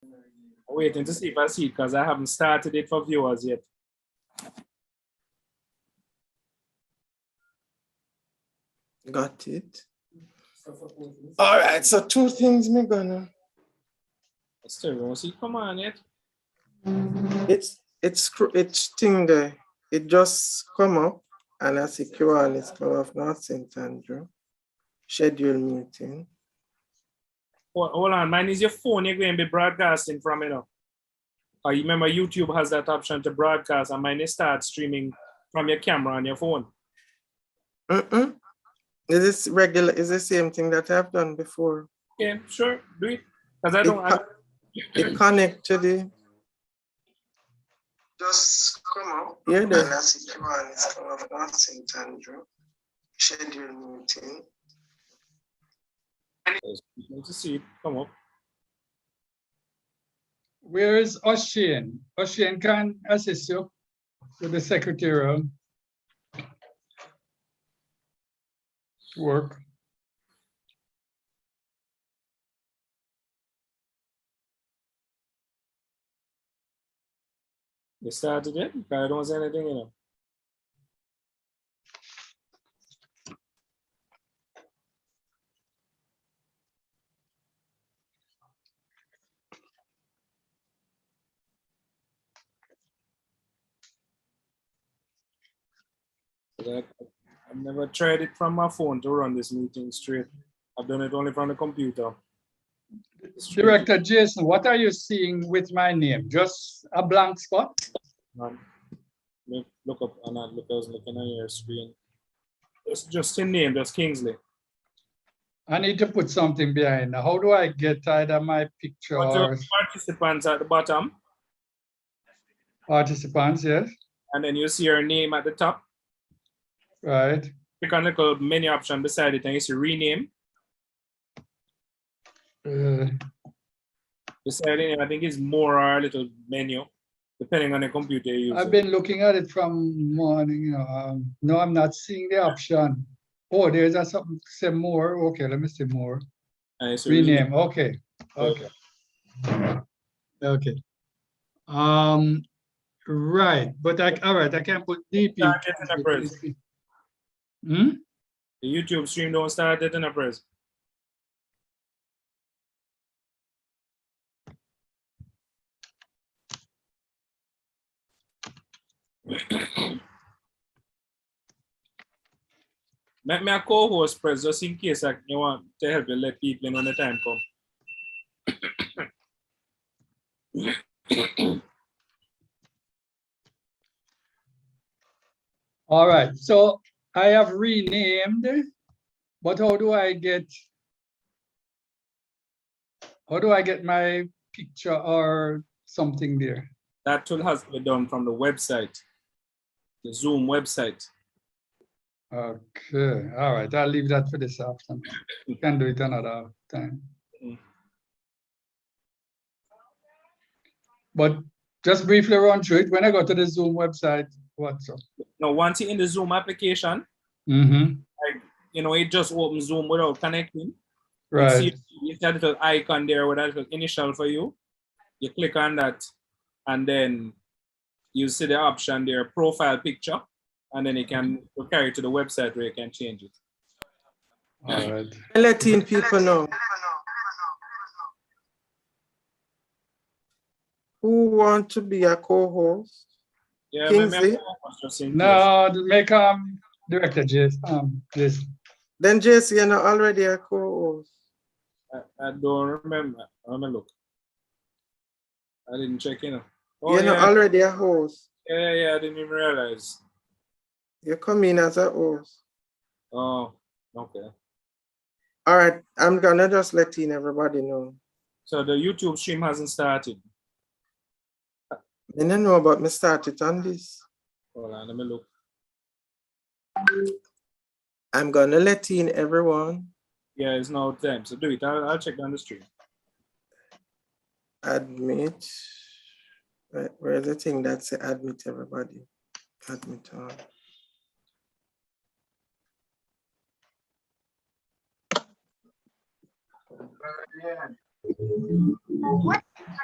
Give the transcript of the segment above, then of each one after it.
I'm waiting to see if I see it because I haven't started it for viewers yet. Got it. All right, so two things me gonna. Still don't see it come on yet. It's thing there. It just come up and I see Kiwanis Club of North St. Andrew. Schedule meeting. Hold on, mine is your phone you're going to be broadcasting from, you know. You remember YouTube has that option to broadcast and mine is start streaming from your camera on your phone. Is this regular? Is the same thing that I've done before? Yeah, sure, do it. Because I don't. It connect to the. Just come up. Yeah, and I see Kiwanis Club of North St. Andrew. Schedule meeting. Need to see it come up. Where is Ocean? Ocean can assist you with the secretarial work. You started it? I don't say anything, you know. I've never tried it from my phone to run this meeting straight. I've done it only from the computer. Director Jason, what are you seeing with my name? Just a blank spot? Look up and I was looking on your screen. It's just a name, just Kingsley. I need to put something behind. How do I get either my picture or participants at the bottom? Participants, yes. And then you see your name at the top. Right. Click on the little menu option beside it and you see rename. Beside it, I think it's more or a little menu, depending on the computer you use. I've been looking at it from morning, you know. No, I'm not seeing the option. Oh, there's a something say more. Okay, let me see more. Rename. Okay. Okay. Okay. Right. But all right, I can put DP. The YouTube stream don't start it in a press. Let me a co-host press just in case you want to help you let people in when the time comes. All right, so I have renamed, but how do I get my picture or something there? That tool has to be done from the website, the Zoom website. Okay, all right, I'll leave that for this afternoon. We can do it another time. But just briefly run through it. When I go to the Zoom website, what's up? Now, once you're in the Zoom application, like, you know, it just opens Zoom without connecting. Right. You see that little icon there with that little initial for you. You click on that, and then you see the option there, profile picture, and then you can carry it to the website where you can change it. All right. Letting people know. Who want to be a co-host? Yeah, Kingsley? No, make Director Jason. Then Jason, you're not already a co-host. I don't remember. Let me look. I didn't check in. Oh, you're not already a host. Yeah, I didn't even realize. You come in as a host. Oh, okay. All right, I'm gonna just let everybody know. So the YouTube stream hasn't started. I don't know about me started on this. Hold on, let me look. I'm gonna let everyone. Yeah, it's now time. So do it. I'll check on the stream. Admit. Right, where's the thing that say admit everybody? Admit all.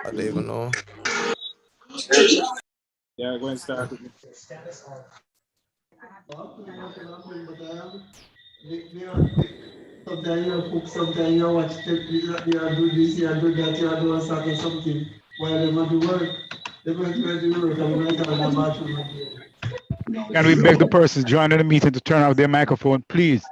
I don't even know. Yeah, go and start. Sometimes you cook, sometimes you watch you do this, you do that, you do something while they want to work. They're going to work and we're going to bathroom. Can we beg the person joining the meeting to turn off their microphone, please?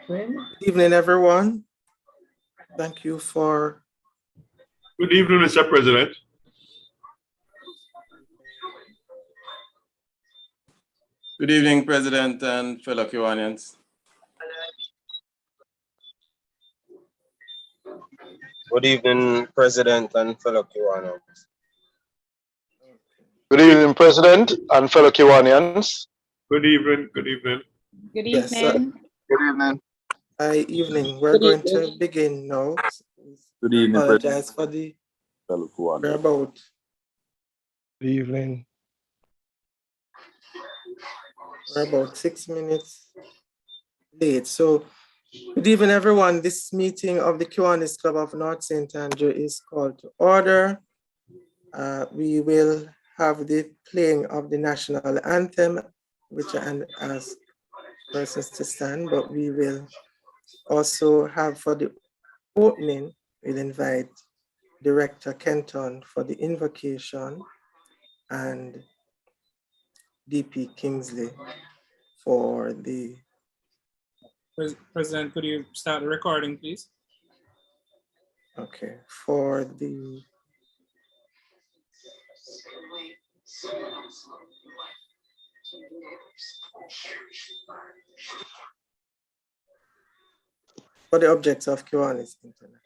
Good evening, everyone. Thank you for. Good evening, Mr. President. Good evening, President and fellow Kiwanians. Good evening, President and fellow Kiwanis. Good evening, President and fellow Kiwanians. Good evening. Good evening. Good Yes, evening. Good evening. Hi, evening. We're going to begin now. Good evening, Apologize for the fellow Kiwanis. We're about. Good evening. We're about 6 minutes late. So, good evening, everyone. This meeting of the Kiwanis Club of North St. Andrew is called to order. We will have the playing of the national anthem, which I ask persons to stand, but we will also have for the opening, we'll invite Director Kenton for the invocation and DP Kingsley for the... President, could you start the recording, please? Okay, for the... For the objects of Kiwanis International.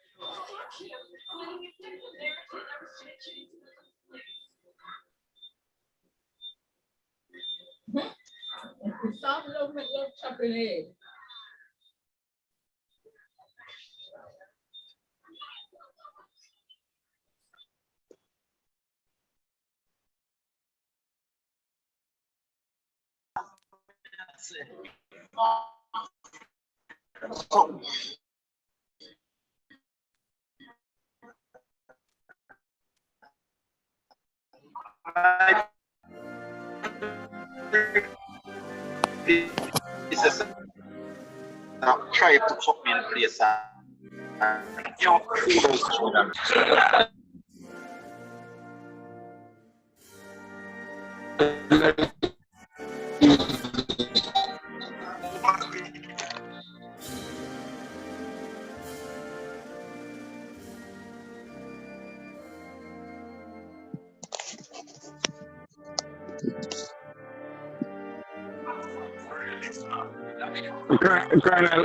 Try to put me in place.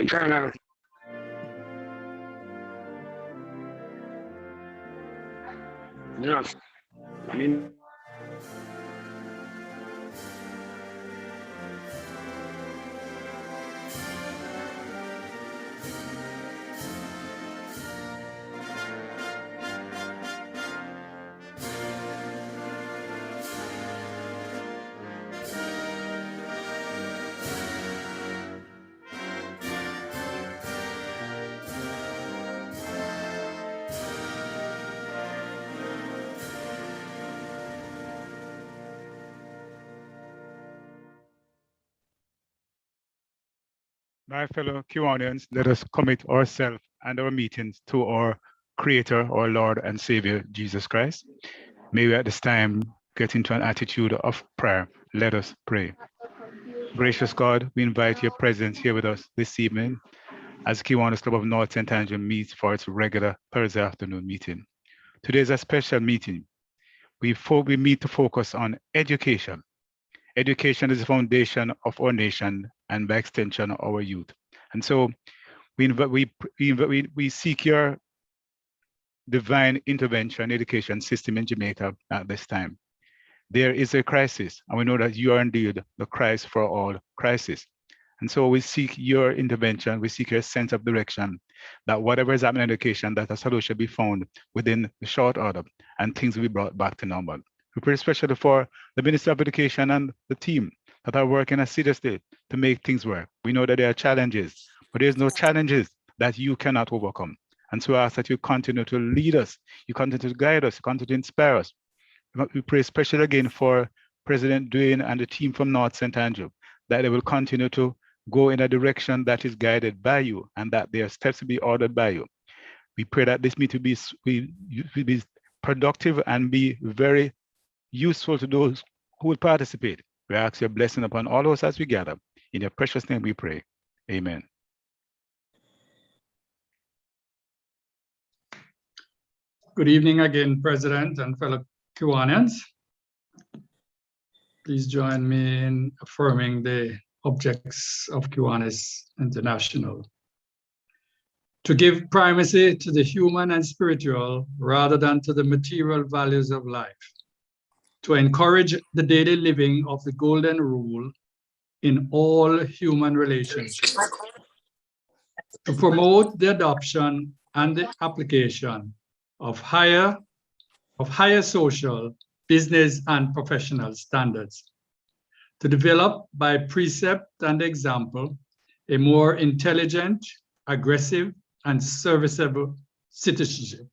Colonel. Yes. I mean. My fellow Kiwanians, let us commit ourselves and our meetings to our Creator, our Lord and Savior, Jesus Christ. May we at this time get into an attitude of prayer. Let us pray. Gracious God, we invite your presence here with us this evening as Kiwanis Club of North St. Andrew meets for its regular Thursday afternoon meeting. Today is a special meeting. We meet to focus on education. Education is the foundation of our nation and by extension, our youth. And so we seek your divine intervention education system in Jamaica at this time. There is a crisis, and we know that you are indeed the Christ for all crisis. And so we seek your intervention, we seek your sense of direction, that whatever is happening in education, that a solution be found within the short order and things will be brought back to normal. We pray especially for the Minister of Education and the team that are working assiduously to make things work. We know that there are challenges, but there's no challenges that you cannot overcome. And so I ask that you continue to lead us, you continue to guide us, you continue to inspire us. We pray especially again for President Dwayne and the team from North St. Andrew, that they will continue to go in a direction that is guided by you and that their steps will be ordered by you. We pray that this meeting will be productive and be very useful to those who will participate. We ask your blessing upon all of us as we gather. In your precious name we pray. Amen. Good evening again, President and fellow Kiwanians. Please join me in affirming the objects of Kiwanis International. To give primacy to the human and spiritual rather than to the material values of life. To encourage the daily living of the golden rule in all human relationships. To promote the adoption and the application of higher of higher social, business, and professional standards, to develop by precept and example a more intelligent, aggressive, and serviceable citizenship,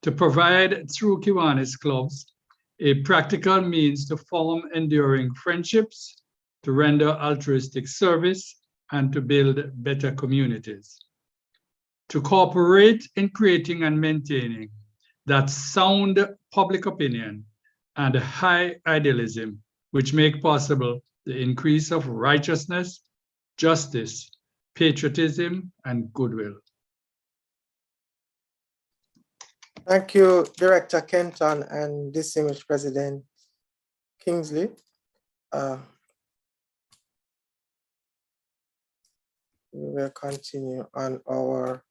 to provide through Kiwanis clubs a practical means to form enduring friendships, to render altruistic service, and to build better communities, to cooperate in creating and maintaining that sound public opinion and high idealism which make possible the increase of righteousness, justice, patriotism, and goodwill. Thank you, Director Kenton and distinguished President Kingsley. We will continue on our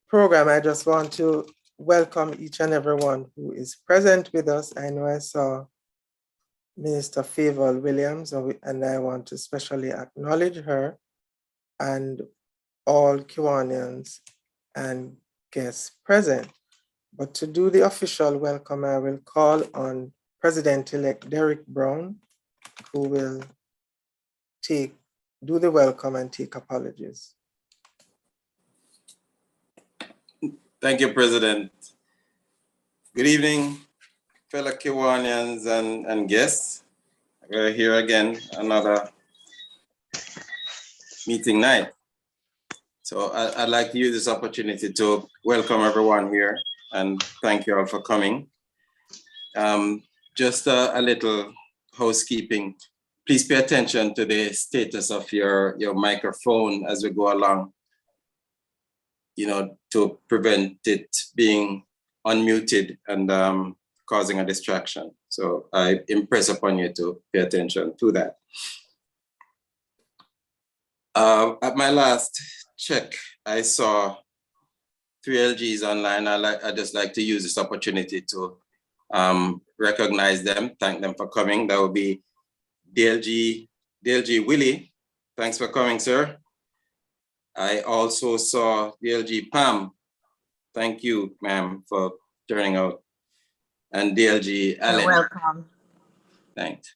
program. I just want to welcome each and everyone who is present with us. I know I saw Minister Favor Williams, and I want to especially acknowledge her and all Kiwanians and guests present. But to do the official welcome, I will call on President-elect Derek Brown, who will do the welcome and take apologies. Thank you, President. Good evening, fellow Kiwanians and guests. We're here again, another meeting night. So I'd like to use this opportunity to welcome everyone here and thank you all for coming. Just a little housekeeping. Please pay attention to the status of your microphone as we go along, to prevent it being unmuted and causing a distraction. So I impress upon you to pay attention to that. At my last check, I saw 3 LGs online. I just like to use this opportunity to recognize them, thank them for coming. That would be DLG Willie. Thanks for coming, sir. I also saw DLG Pam. Thank you, ma'am, for turning out. And DLG Allen. You're welcome. Thanks.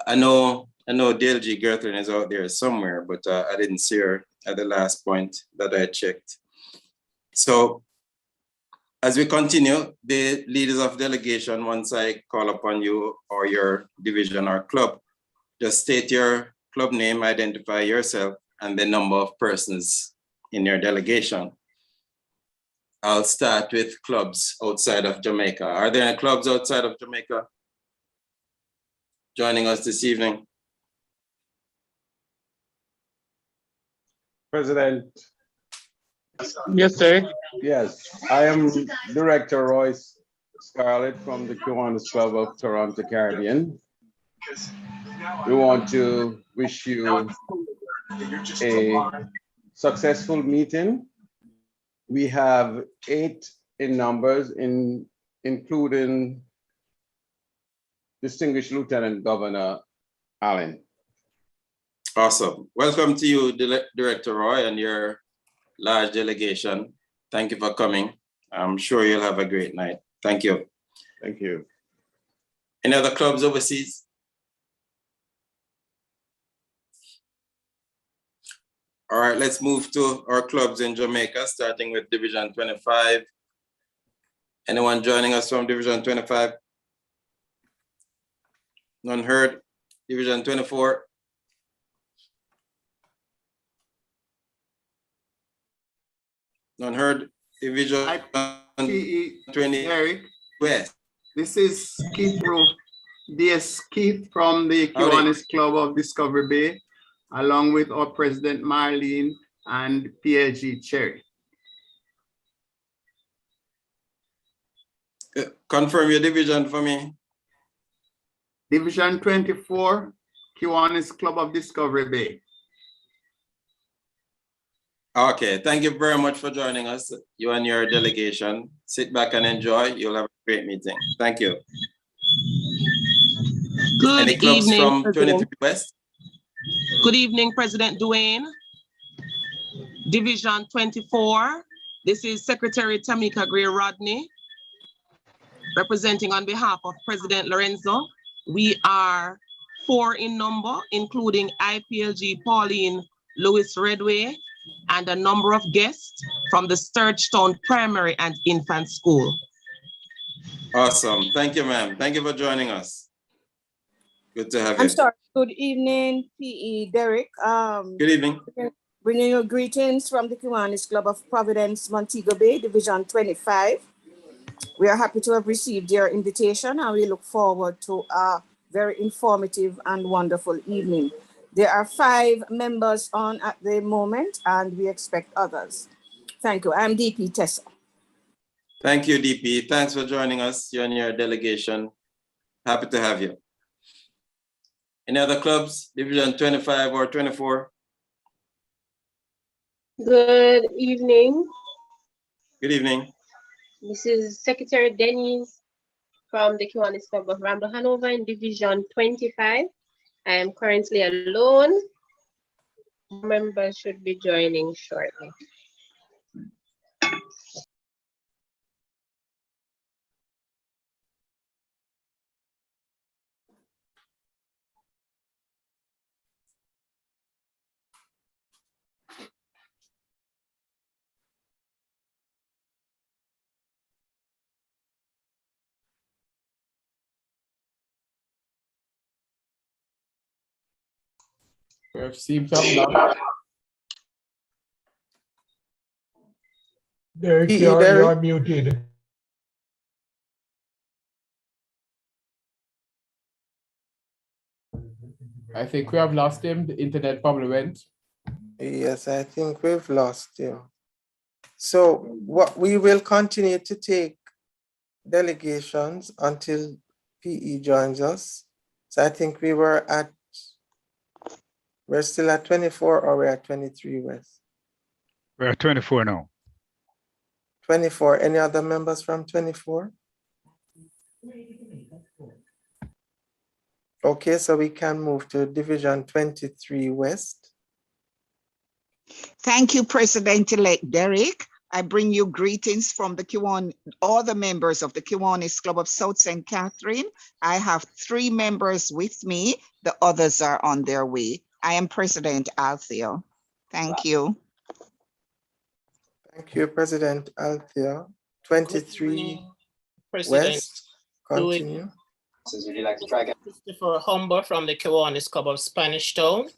I know DLG Gertrude is out there somewhere, but I didn't see her at the last point that I checked. So as we continue, the leaders of delegation, once I call upon you or your division or club, just state your club name, identify yourself, and the number of persons in your delegation. I'll start with clubs outside of Jamaica. Are there any clubs outside of Jamaica joining us this evening? President. Yes, sir. Yes, I am Director Royce Scarlett from the Kiwanis Club of Toronto Caribbean. We want to wish you a successful meeting. We have 8 in numbers, including Distinguished Lieutenant Governor Allen. Awesome. Welcome to you, Director Roy, and your large delegation. Thank you for coming. I'm sure you'll have a great night. Thank you. Thank you. Any other clubs overseas? All right, let's move to our clubs in Jamaica, starting with Division 25. Anyone joining us from Division 25? None heard. Division 24. None heard. Division 20 Eric, West. this is Keith DS Keith from the Kiwanis Club of Discovery Bay, along with our President Marlene and PLG Cherry. Confirm your division for me. Division 24, Kiwanis Club of Discovery Bay. Okay, thank you very much for joining us, you and your delegation. Sit back and enjoy. You'll have a great meeting. Thank you. Good Any clubs evening, from President. 23 West? Good evening, President Dwayne. Division 24. This is Secretary Tamika Gray Rodney. representing on behalf of President Lorenzo. We are 4 in number, including IPLG Pauline Lewis Redway and a number of guests from the Sturgetown Primary and Infant School. Awesome. Thank you, ma'am. Thank you for joining us. Good to have you. I'm sorry. Good evening, PE Derek. Good evening. Bringing you greetings from the Kiwanis Club of Providence, Montego Bay, Division 25. We are happy to have received your invitation and we look forward to a very informative and wonderful evening. There are 5 members on at the moment and we expect others. Thank you. I'm DP Tessa. Thank you, DP. Thanks for joining us. You and your delegation. Happy to have you. Any other clubs, Division 25 or 24? Good evening. Good evening. This is Secretary Denise from the Kiwanis Club of Rambla Hanover in Division 25. I am currently alone. Members should be joining shortly. Seems to have lost. Derek, you're muted. I think we have lost him. The internet probably went. Yes, I think we've lost him. So what we will continue to take delegations until PE joins us. So I think we're still at 24 or we're at 23 West? We're at 24 now. 24. Any other members from 24? Okay, so we can move to Division 23 West. Thank you, President-elect Derek. I bring you greetings from the all the members of the Kiwanis Club of South St. Catherine. I have 3 members with me. The others are on their way. I am President Althea. Thank you. Thank you, President Althea. 23 President West. Continue. Would you like to try again? Christopher Humber from the Kiwanis Club of Spanish Town.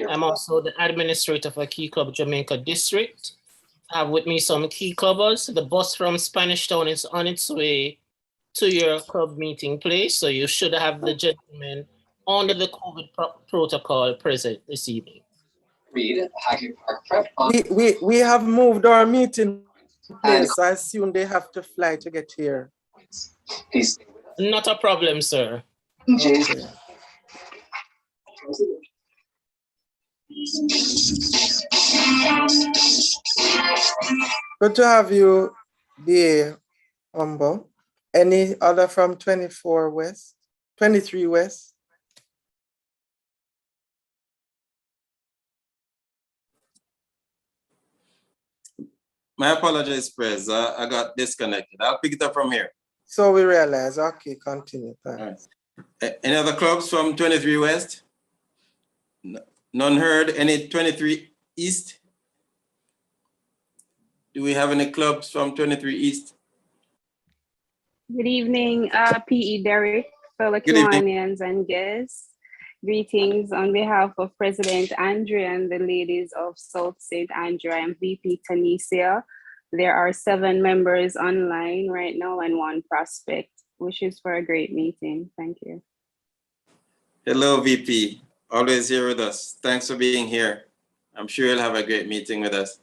I'm also the administrator for Key Club Jamaica District. I have with me some key clubbers. The bus from Spanish Town is on its way to your club meeting place, so you should have the gentlemen under the COVID protocol present this evening. We have moved our meeting place. I assume they have to fly to get here. Not a problem, sir. Okay. Good to have you, dear Humble. Any other from 24 West, 23 West? My apologies, Prez. I got disconnected. I'll pick it up from here. So we realize, okay, continue. Thanks. Right. Any other clubs from 23 West? None heard. Any 23 East? Do we have any clubs from 23 East? Good evening, PE Derek, fellow Kiwanians and guests. Greetings on behalf of President Andrew and the ladies of South St. Andrew. I am VP Tanisha. There are 7 members online right now and 1 prospect. Wishes for a great meeting. Thank you. Hello, VP. Always here with us. Thanks for being here. I'm sure you'll have a great meeting with us.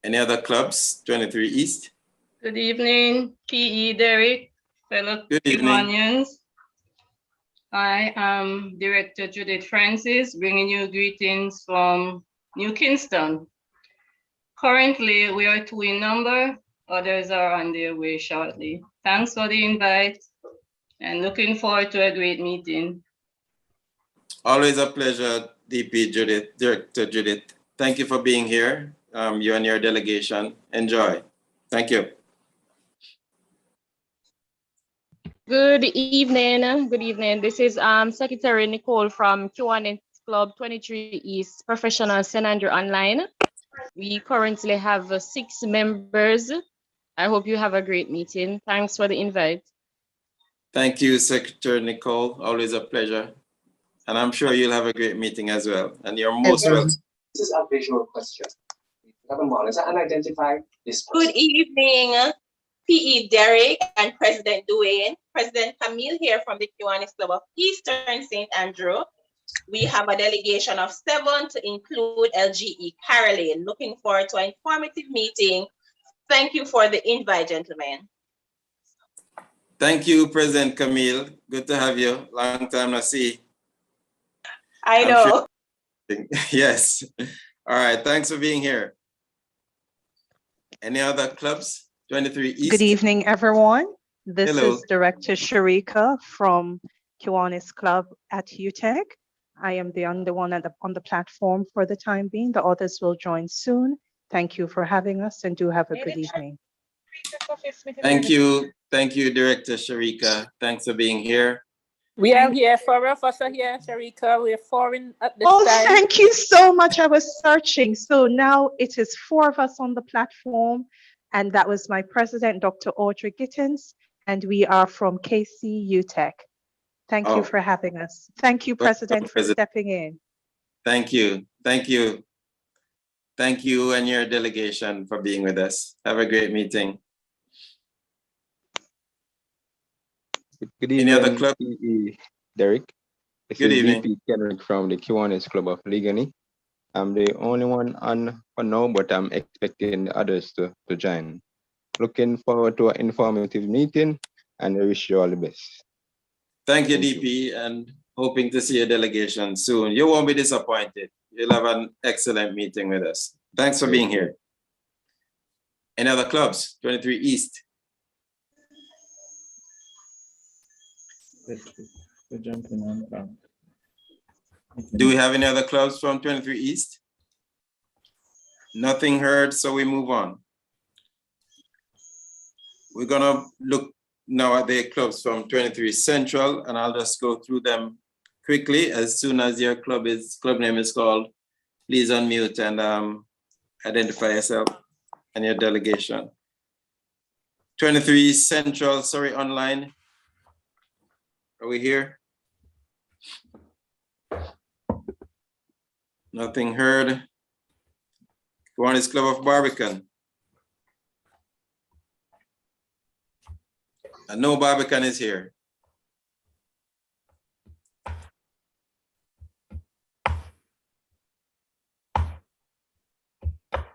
Any other clubs? 23 East? Good evening, PE Derek, fellow Kiwanians. I am Director Judith Francis, bringing you greetings from New Kingston. Currently, we are 2 in number. Others are on their way shortly. Thanks for the invite and looking forward to a great meeting. Always a pleasure, DP Judith, Director Judith. Thank you for being here. You and your delegation. Enjoy. Thank you. Good evening. Good evening. This is Secretary Nicole from Kiwanis Club 23 East Professional St. Andrew Online. We currently have 6 members. I hope you have a great meeting. Thanks for the invite. Thank you, Secretary Nicole. Always a pleasure. And I'm sure you'll have a great meeting as well. And you're most welcome. This is a visual question. Have a monitor and identify this person. Good evening, PE Derek and President Duane. President Camille here from the Kiwanis Club of Eastern St. Andrew. We have a delegation of 7 to include LGE Caroline. Looking forward to an informative meeting. Thank you for the invite, gentlemen. Thank you, President Camille. Good to have you. Long time no see. I know. Yes. All right. Thanks for being here. Any other clubs? 23 East. Good evening, everyone. This Hello. is Director Sharika from Kiwanis Club at UTEC. I am the only one on the platform for the time being. The others will join soon. Thank you for having us and do have a good evening. Thank you. Thank you, Director Sharika. Thanks for being here. We are here, 4 of us are here, Sharika. We are 4 at this Oh, time. thank you so much. I was searching. So now it is 4 of us on the platform. And that was my president, Dr. Audrey Gittins. And we are from KC UTEC. Thank you for having us. Thank you, President, for stepping in. Thank you. Thank you. Thank you and your delegation for being with us. Have a great meeting. Good evening, Any other club? Derek. This Good is evening. VP Kendrick from the Kiwanis Club of Ligani. I'm the only one on for now, but I'm expecting the others to join. Looking forward to an informative meeting, and I wish you all the best. Thank you, DP, and hoping to see your delegation soon. You won't be disappointed. You'll have an excellent meeting with us. Thanks for being here. Any other clubs? 23 East. Do we have any other clubs from 23 East? Nothing heard, so we move on. We're gonna look now at the clubs from 23 Central, and I'll just go through them quickly. As soon as your club name is called, please unmute and identify yourself and your delegation. 23 Central, sorry, online. Are we here? Nothing heard. Kiwanis Club of Barbican. And no Barbican is here.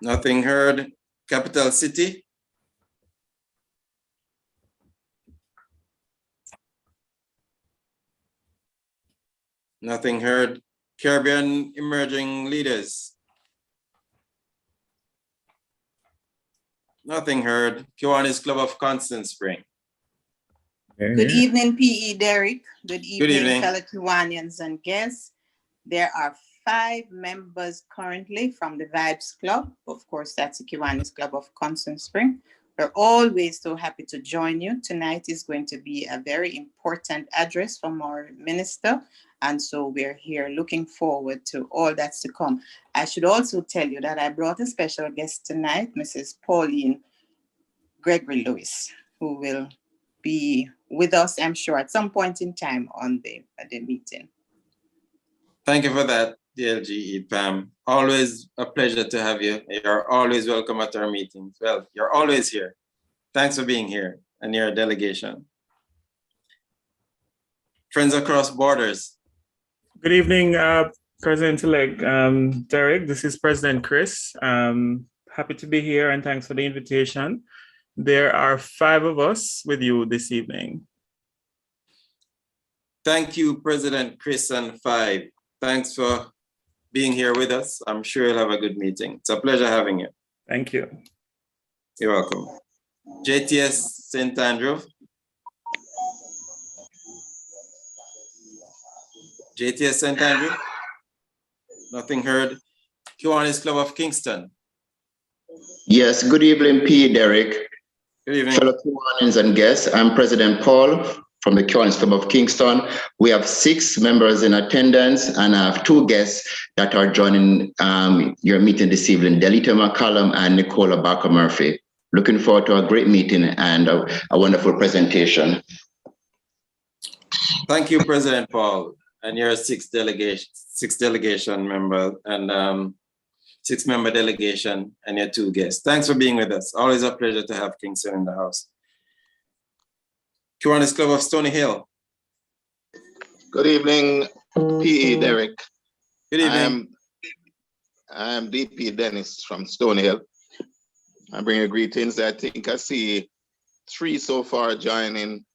Nothing heard. Capital City. Nothing heard. Caribbean Emerging Leaders. Nothing heard. Kiwanis Club of Constant Spring. Good evening, PE Derek. Good evening. fellow Kiwanians and guests. There are 5 members currently from the Vibes Club. Of course, that's the Kiwanis Club of Constant Spring. We're always so happy to join you. Tonight is going to be a very important address from our minister. And so we're here looking forward to all that's to come. I should also tell you that I brought a special guest tonight, Mrs. Pauline Gregory Lewis, who will be with us, I'm sure, at some point in time on the meeting. Thank you for that, DLGE, Pam. Always a pleasure to have you. You're always welcome at our meetings. Well, you're always here. Thanks for being here and your delegation. Friends Across Borders. Good evening, President-elect Derek. This is President Chris. Happy to be here and thanks for the invitation. There are 5 of us with you this evening. Thank you, President Chris and 5. Thanks for being here with us. I'm sure you'll have a good meeting. It's a pleasure having you. Thank you. You're welcome. JTS St. Andrew. JTS St. Andrew. Nothing heard. Kiwanis Club of Kingston. Yes, good evening, P. Derek. Good evening. Fellow Kiwanians and guests, I'm President Paul from the Kiwanis Club of Kingston. We have 6 members in attendance, and I have 2 guests that are joining your meeting this evening, Delita McCallum and Nicola Barker-Murphy. Looking forward to a great meeting and a wonderful presentation. Thank you, President Paul, and your 6 delegation member and 6-member delegation and your 2 guests. Thanks for being with us. Always a pleasure to have Kingston in the house. Kiwanis Club of Stony Hill. Good evening, PE Derek. Good evening. I am DP Dennis from Stony Hill. I bring you greetings. I think I see 3 so far joining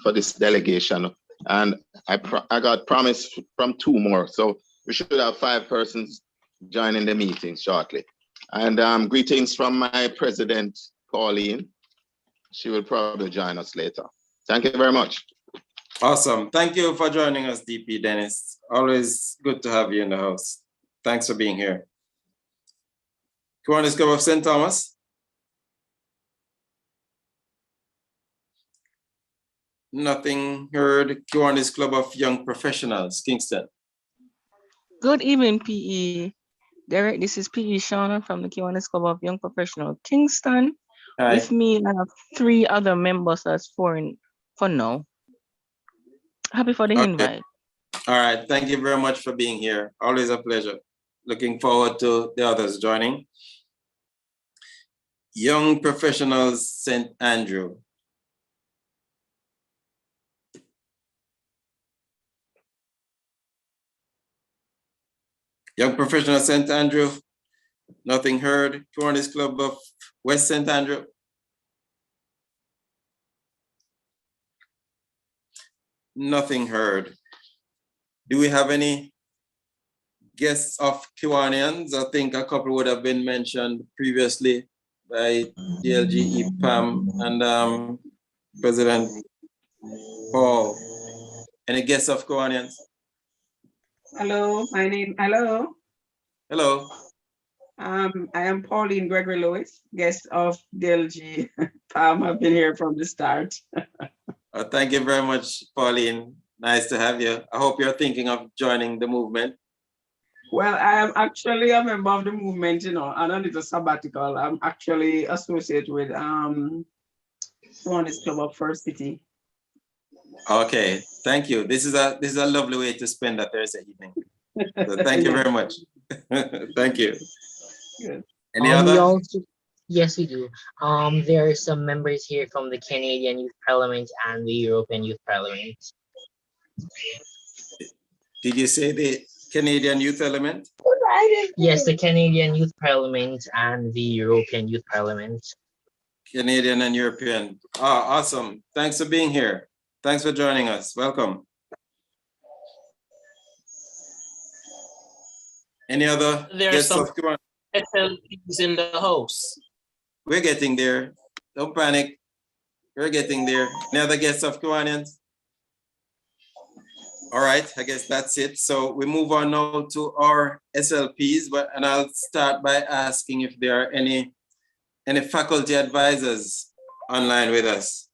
for this delegation, and I got promise from 2 more, so we should have 5 persons joining the meeting shortly. And greetings from my president, Pauline. She will probably join us later. Thank you very much. Awesome. Thank you for joining us, DP Dennis. Always good to have you in the house. Thanks for being here. Kiwanis Club of St. Thomas. Nothing heard. Kiwanis Club of Young Professionals, Kingston. Good evening, PE. Derek, this is PE Shauna from the Kiwanis Club of Young Professional, Kingston. Hi. With me, I have 3 other members. That's 4 for now. Happy for the invite. All right. Thank you very much for being here. Always a pleasure. Looking forward to the others joining. Young Professionals, St. Andrew. Young Professionals, St. Andrew. Nothing heard. Kiwanis Club of West St. Andrew. Nothing heard. Do we have any guests of Kiwanians? I think a couple would have been mentioned previously by DLG EPAM and President Paul. Any guests of Kiwanians? Hello. Hello. I am Pauline Gregory Lewis, guest of DLG PAM. I've been here from the start. Thank you very much, Pauline. Nice to have you. I hope you're thinking of joining the movement. Well, I am actually a member of the movement, you know, and on a sabbatical. I'm actually associated with Kiwanis Club of First City. Okay, thank you. This is a lovely way to spend a Thursday evening. So thank you very much. Thank you. Good. Any other? Yes, we do. There are some members here from the Canadian Youth Parliament and the European Youth Parliament. Did you say the Canadian Youth Element? Yes, the Canadian Youth Parliament and the European Youth Parliament. Canadian and European. Ah, awesome. Thanks for being here. Thanks for joining us. Welcome. Any other There are guests some of Kiwanis? SLPs in the house. We're getting there. Don't panic. We're getting there. Any other guests of Kiwanians? All right, I guess that's it. So we move on now to our SLPs, and I'll start by asking if there are any faculty advisors online with us.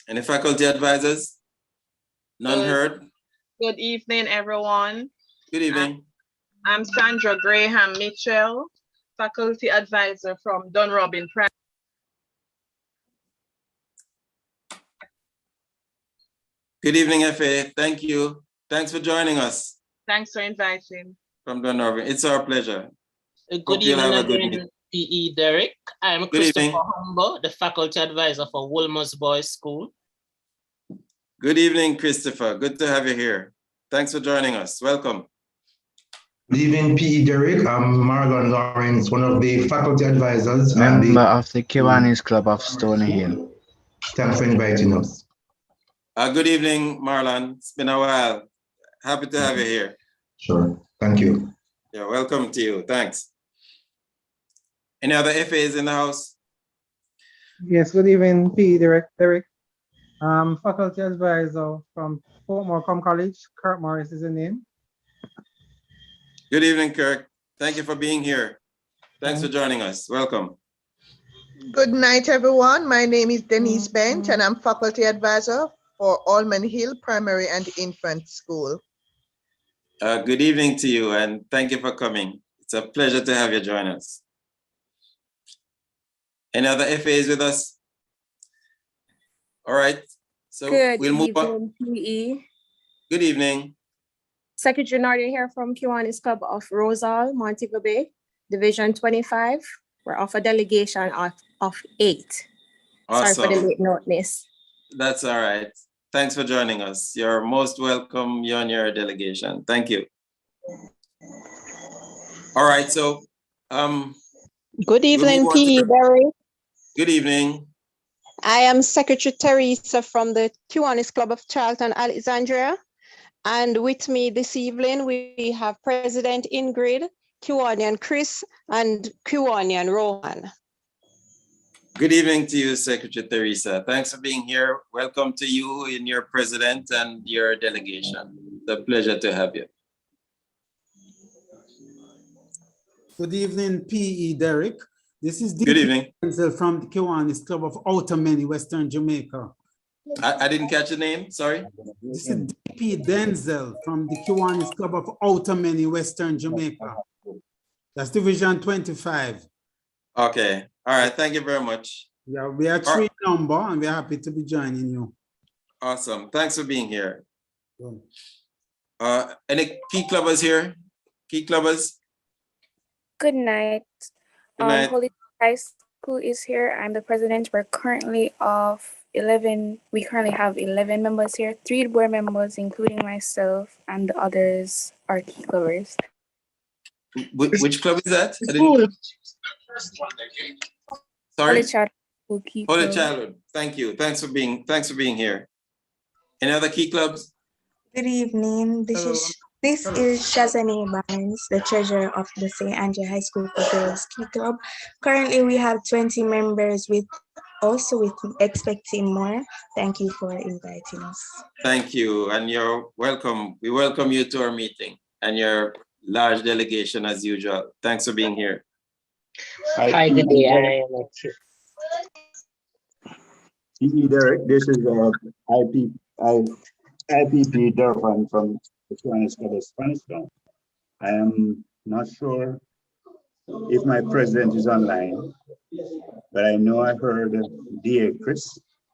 Any faculty advisors? None heard? Good evening, everyone. Good evening. I'm Sandra Graham Mitchell, faculty advisor from Dunrobin Primary. Good evening, FA. Thank you. Thanks for joining us Thanks for inviting. from Dunrobin. It's our pleasure. Good Hope you'll evening have a good again, meeting. PE Derek. I'm Good Christopher evening. Humbo, the faculty advisor for Wolmer's Boys School. Good evening, Christopher. Good to have you here. Thanks for joining us. Welcome. Good evening, PE Derek. I'm Marlon Lawrence, one of the faculty advisors. Member of the Kiwanis Club of Stony Hill. Thanks for inviting us. Good evening, Marlon. It's been a while. Happy to have you here. Sure. Thank you. Yeah, welcome to you. Thanks. Any other FAs in the house? Yes, good evening, PE Derek. Faculty advisor from Fort Morecambe College. Kirk Morris is the name. Good evening, Kirk. Thanks for being here. Thanks for joining us. Welcome. Good night, everyone. My name is Denise Bent, and I'm faculty advisor for Almond Hill Primary and Infant School. Good evening to you, and thank you for coming. It's a pleasure to have you join us. Any other FAs with us? All right, so we'll move on. PE. Good evening. Secretary Nardia here from Kiwanis Club of Rosal, Montego Bay, Division 25. We're off a delegation of 8. Awesome. Sorry for the late notice. That's all right. Thanks for joining us. You're most welcome. You're on your delegation. Thank you. All right, so good evening, PE Barry. Good evening. I am Secretary Teresa from the Kiwanis Club of Charlton, Alexandria. And with me this evening, we have President Ingrid, Kiwanian Chris, and Kiwanian Rohan. Good evening to you, Secretary Teresa. Thanks for being here. Welcome to you and your president and your delegation. It's a pleasure to have you. Good evening, PE Derek. This is Good evening. Denzel from the Kiwanis Club of Outermany, Western Jamaica. I didn't catch the name, sorry. This is DP Denzel from the Kiwanis Club of Outermany, Western Jamaica. That's Division 25. Okay, all right, thank you very much. Yeah, we are 3 number and we're happy to be joining you. Awesome, thanks for being here. Any key clubbers here? Key clubbers? Good night. Good night. Holy High School is here. I'm the president. We're currently of 11. We currently have 11 members here, 3 board members, including myself, and the others are key clubbers. Which club is that? Sorry? Holy Childhood Key Holy Club. Childhood. Thank you. Thanks for being here. Any other key clubs? Good evening. This is Shazani Barnes, the treasurer of the St. Andrew High School for Girls Key Club. Currently, we have 20 members with expecting more. Thank you for inviting us. Thank you, and you're welcome. We welcome you to our meeting and your large delegation as usual. Thanks for being here. Hi, good day. I am PE Derek, this is IPP Durban from the Kiwanis Club of Spanish Town. I am not sure if my president is online, but I know I heard DA Chris.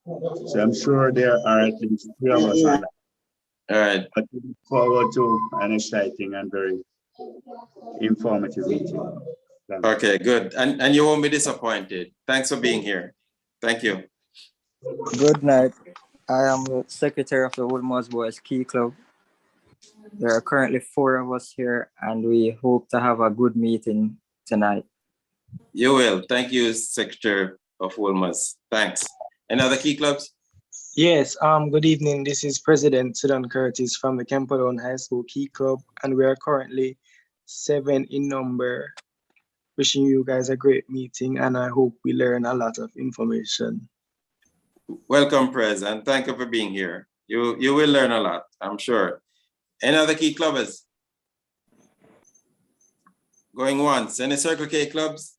So I'm sure there are at least 3 of us online. All right. But we look forward to an exciting and very informative meeting. Okay, good. And you won't be disappointed. Thanks for being here. Thank you. Good night. I am the secretary of the Woodmores Boys Key Club. There are currently 4 of us here, and we hope to have a good meeting tonight. You will. Thank you, Secretary of Woodmores. Thanks. Any other key clubs? Yes, good evening. This is President Sudan Curtis from the Camperdown High School Key Club, and we are currently 7 in number. Wishing you guys a great meeting, and I hope we learn a lot of information. Welcome, Prez, and thank you for being here. You will learn a lot, I'm sure. Any other key clubbers? Going once. Any Circle K clubs?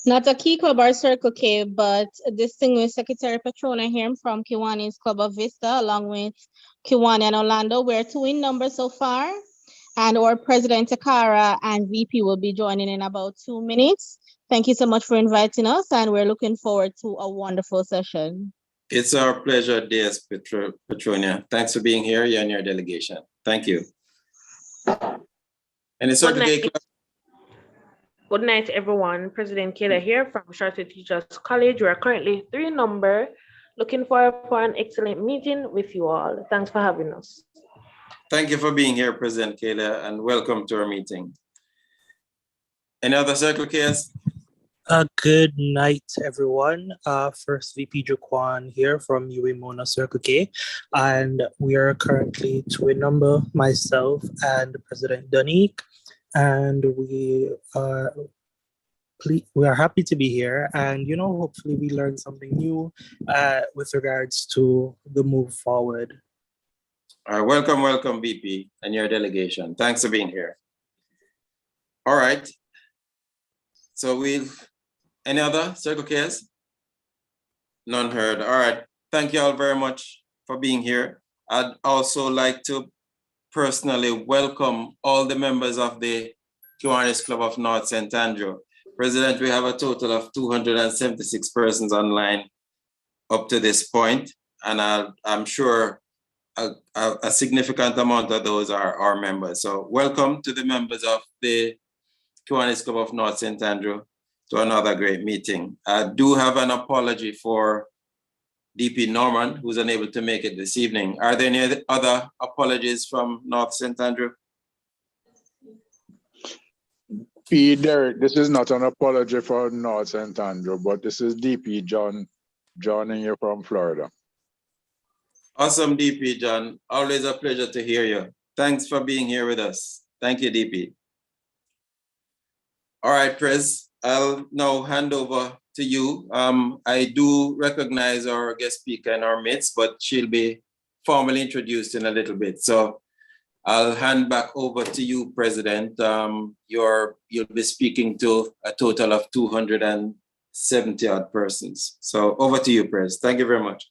Not a key club or Circle K, but distinguished Secretary Petrona here from Kiwanis Club of Vista, along with Kiwani and Orlando. We're 2 in number so far. And our President Takara and VP will be joining in about 2 minutes. Thank you so much for inviting us, and we're looking forward to a wonderful session. It's our pleasure, DS Petronia. Thanks for being here, you and your delegation. Thank you. Any Circle K club? Good night, everyone. President Kayla here from Charter Teachers College. We are currently 3 in number. Looking forward for an excellent meeting with you all. Thanks for having us. Thank you for being here, President Kayla, and welcome to our meeting. Any other Circle Ks? Good night, everyone. First VP Jaquan here from UA Mona Circle K, and we are currently 2 in number, myself and President Donique, and we are happy to be here, and hopefully we learn something new with regards to the move forward. All right, welcome, VP and your delegation. Thanks for being here. All right. So any other Circle Ks? None heard. All right. Thank you all very much for being here. I'd also like to personally welcome all the members of the Kiwanis Club of North St. Andrew. President, we have a total of 276 persons online up to this point, and I'm sure a significant amount of those are our members. So welcome to the members of the Kiwanis Club of North St. Andrew to another great meeting. I do have an apology for DP Norman, who's unable to make it this evening. Are there any other apologies from North St. Andrew? P. Derek, this is not an apology for North St. Andrew, but this is DP John joining you from Florida. Awesome, DP John. Always a pleasure to hear you. Thanks for being here with us. Thank you, DP. All right, Prez, I'll now hand over to you. I do recognize our guest speaker in our midst, but she'll be formally introduced in a little bit. So I'll hand back over to you, President. You'll be speaking to a total of 270 odd persons. So over to you, Prez. Thank you very much.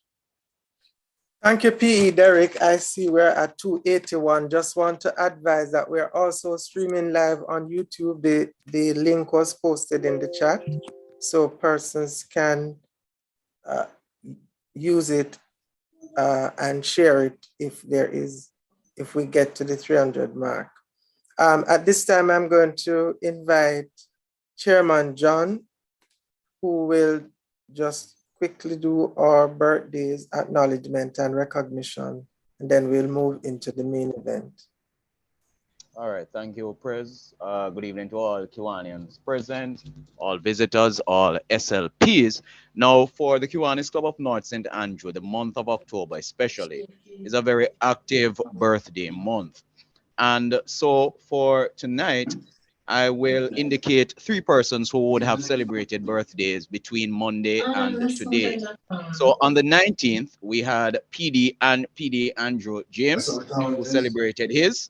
Thank you, PE Derek. I see we're at 281. Just want to advise that we're also streaming live on YouTube. The link was posted in the chat, so persons can use it and share it if we get to the 300 mark. At this time, I'm going to invite Chairman John, who will just quickly do our birthdays, acknowledgement and recognition, and then we'll move into the main event. All right, thank you, Prez. Good evening to all Kiwanians present, all visitors, all SLPs. Now, for the Kiwanis Club of North St. Andrew, the month of October especially is a very active birthday month. And so for tonight, I will indicate 3 persons who would have celebrated birthdays between Monday and today. So on the 19th, we had PD Andrew James, who celebrated his.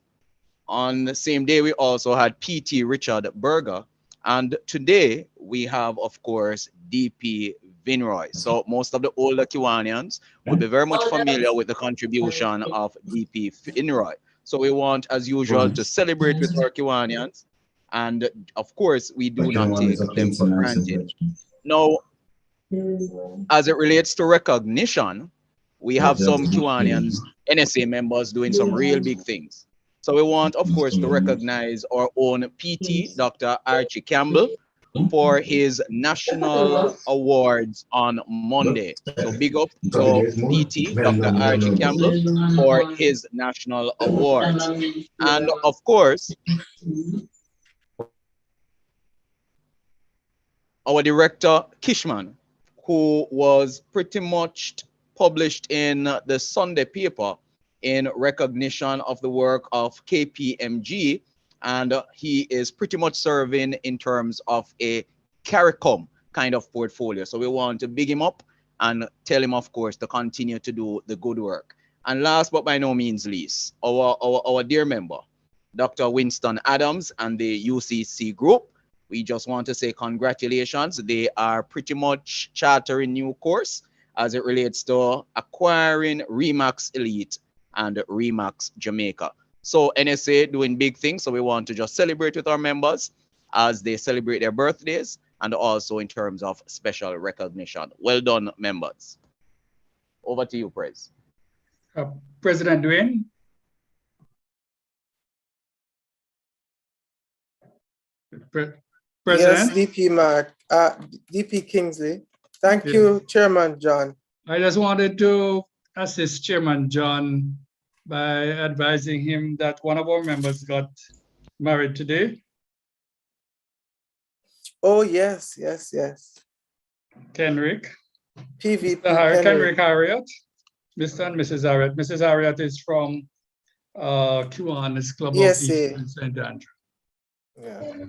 On the same day, we also had PT Richard Berger. And today, we have, of course, DP Vinroy. So most of the older Kiwanians would be very much familiar with the contribution of DP Vinroy. So we want, as usual, to celebrate with our Kiwanians. And of course, we do not take them for granted. Now, as it relates to recognition, we have some Kiwanians, NSA members doing some real big things. So we want, of course, to recognize our own PT, Dr. Archie Campbell, for his national awards on Monday. So big up to PT, Dr. Archie Campbell, for his national awards. And of course, our director, Kishman, who was pretty much published in the Sunday paper in recognition of the work of KPMG, and he is pretty much serving in terms of a CARICOM kind of portfolio. So we want to big him up and tell him, of course, to continue to do the good work. And last but by no means least, our dear member, Dr. Winston Adams and the UCC group, we just want to say congratulations. They are pretty much chartering new course as it relates to acquiring Remax Elite and Remax Jamaica. So NSA doing big things. So we want to just celebrate with our members as they celebrate their birthdays and also in terms of special recognition. Well done, members. Over to you, Prez. President Dwayne. Yes, President? DP Mark, DP Kingsley. Thank you, Chairman John. I just wanted to assist Chairman John by advising him that one of our members got married today. Oh, yes, yes, yes. Kenrick. PVP Kenrick Harriet. Mr. and Mrs. Harriet. Mrs. Harriet is from Kiwanis Club of East St. Andrew. Yeah.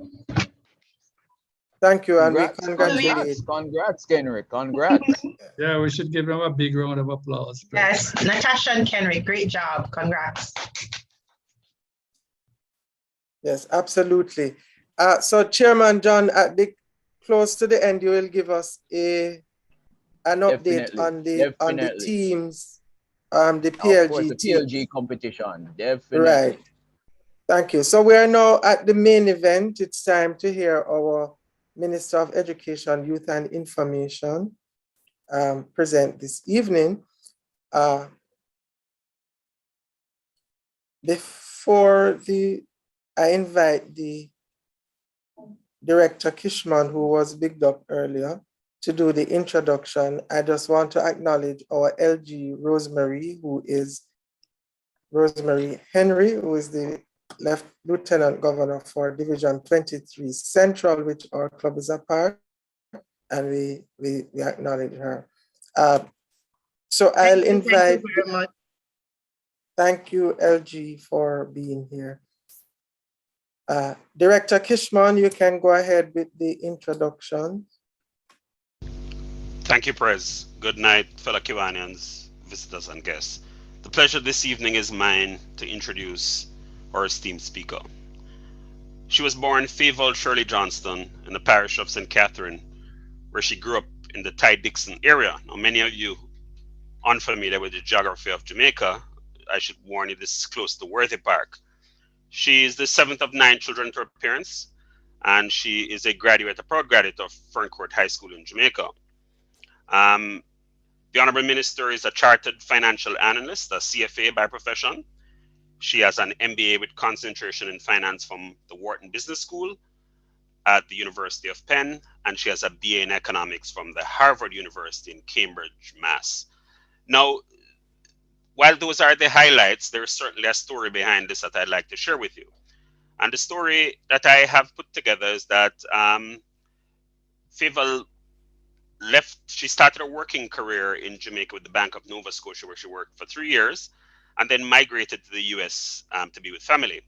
Thank you, and we congratulate. Congrats, Kenrick. Congrats. Yeah, we should give him a big round of applause. Yes, Natasha and Kenrick, great job. Congrats. Yes, absolutely. So Chairman John, at the close to the end, you will give us an update Definitely, on the definitely. teams, the Of course, PLG the team. PLG competition, definitely. Right. Thank you. So we are now at the main event. It's time to hear our Minister of Education, Youth and Information present this evening. Before I invite the Director Kishman, who was bigged up earlier, to do the introduction, I just want to acknowledge our LG Rosemary, Rosemary Henry, who is the Lieutenant Governor for Division 23 Central, which our club is a part, and we acknowledge her. So I'll invite. Thank you very much. Thank you, LG, for being here. Director Kishman, you can go ahead with the introduction. Thank you, Prez. Good night, fellow Kiwanians, visitors, and guests. The pleasure this evening is mine to introduce our esteemed speaker. She was born Favold Shirley Johnston in the parish of St. Catherine, where she grew up in the Ty-Dixon area. Now, many of you unfamiliar with the geography of Jamaica, I should warn you, this is close to Worthy Park. She is the seventh of 9 children to her parents, and she is a proud graduate of Ferncourt High School in Jamaica. The Honorable Minister is a chartered financial analyst, a CFA by profession. She has an MBA with concentration in finance from the Wharton Business School at the University of Penn, and she has a BA in economics from the Harvard University in Cambridge, Mass. Now, while those are the highlights, there's certainly a story behind this that I'd like to share with you. And the story that I have put together is that Favold she started a working career in Jamaica with the Bank of Nova Scotia, where she worked for 3 years, and then migrated to the US to be with family,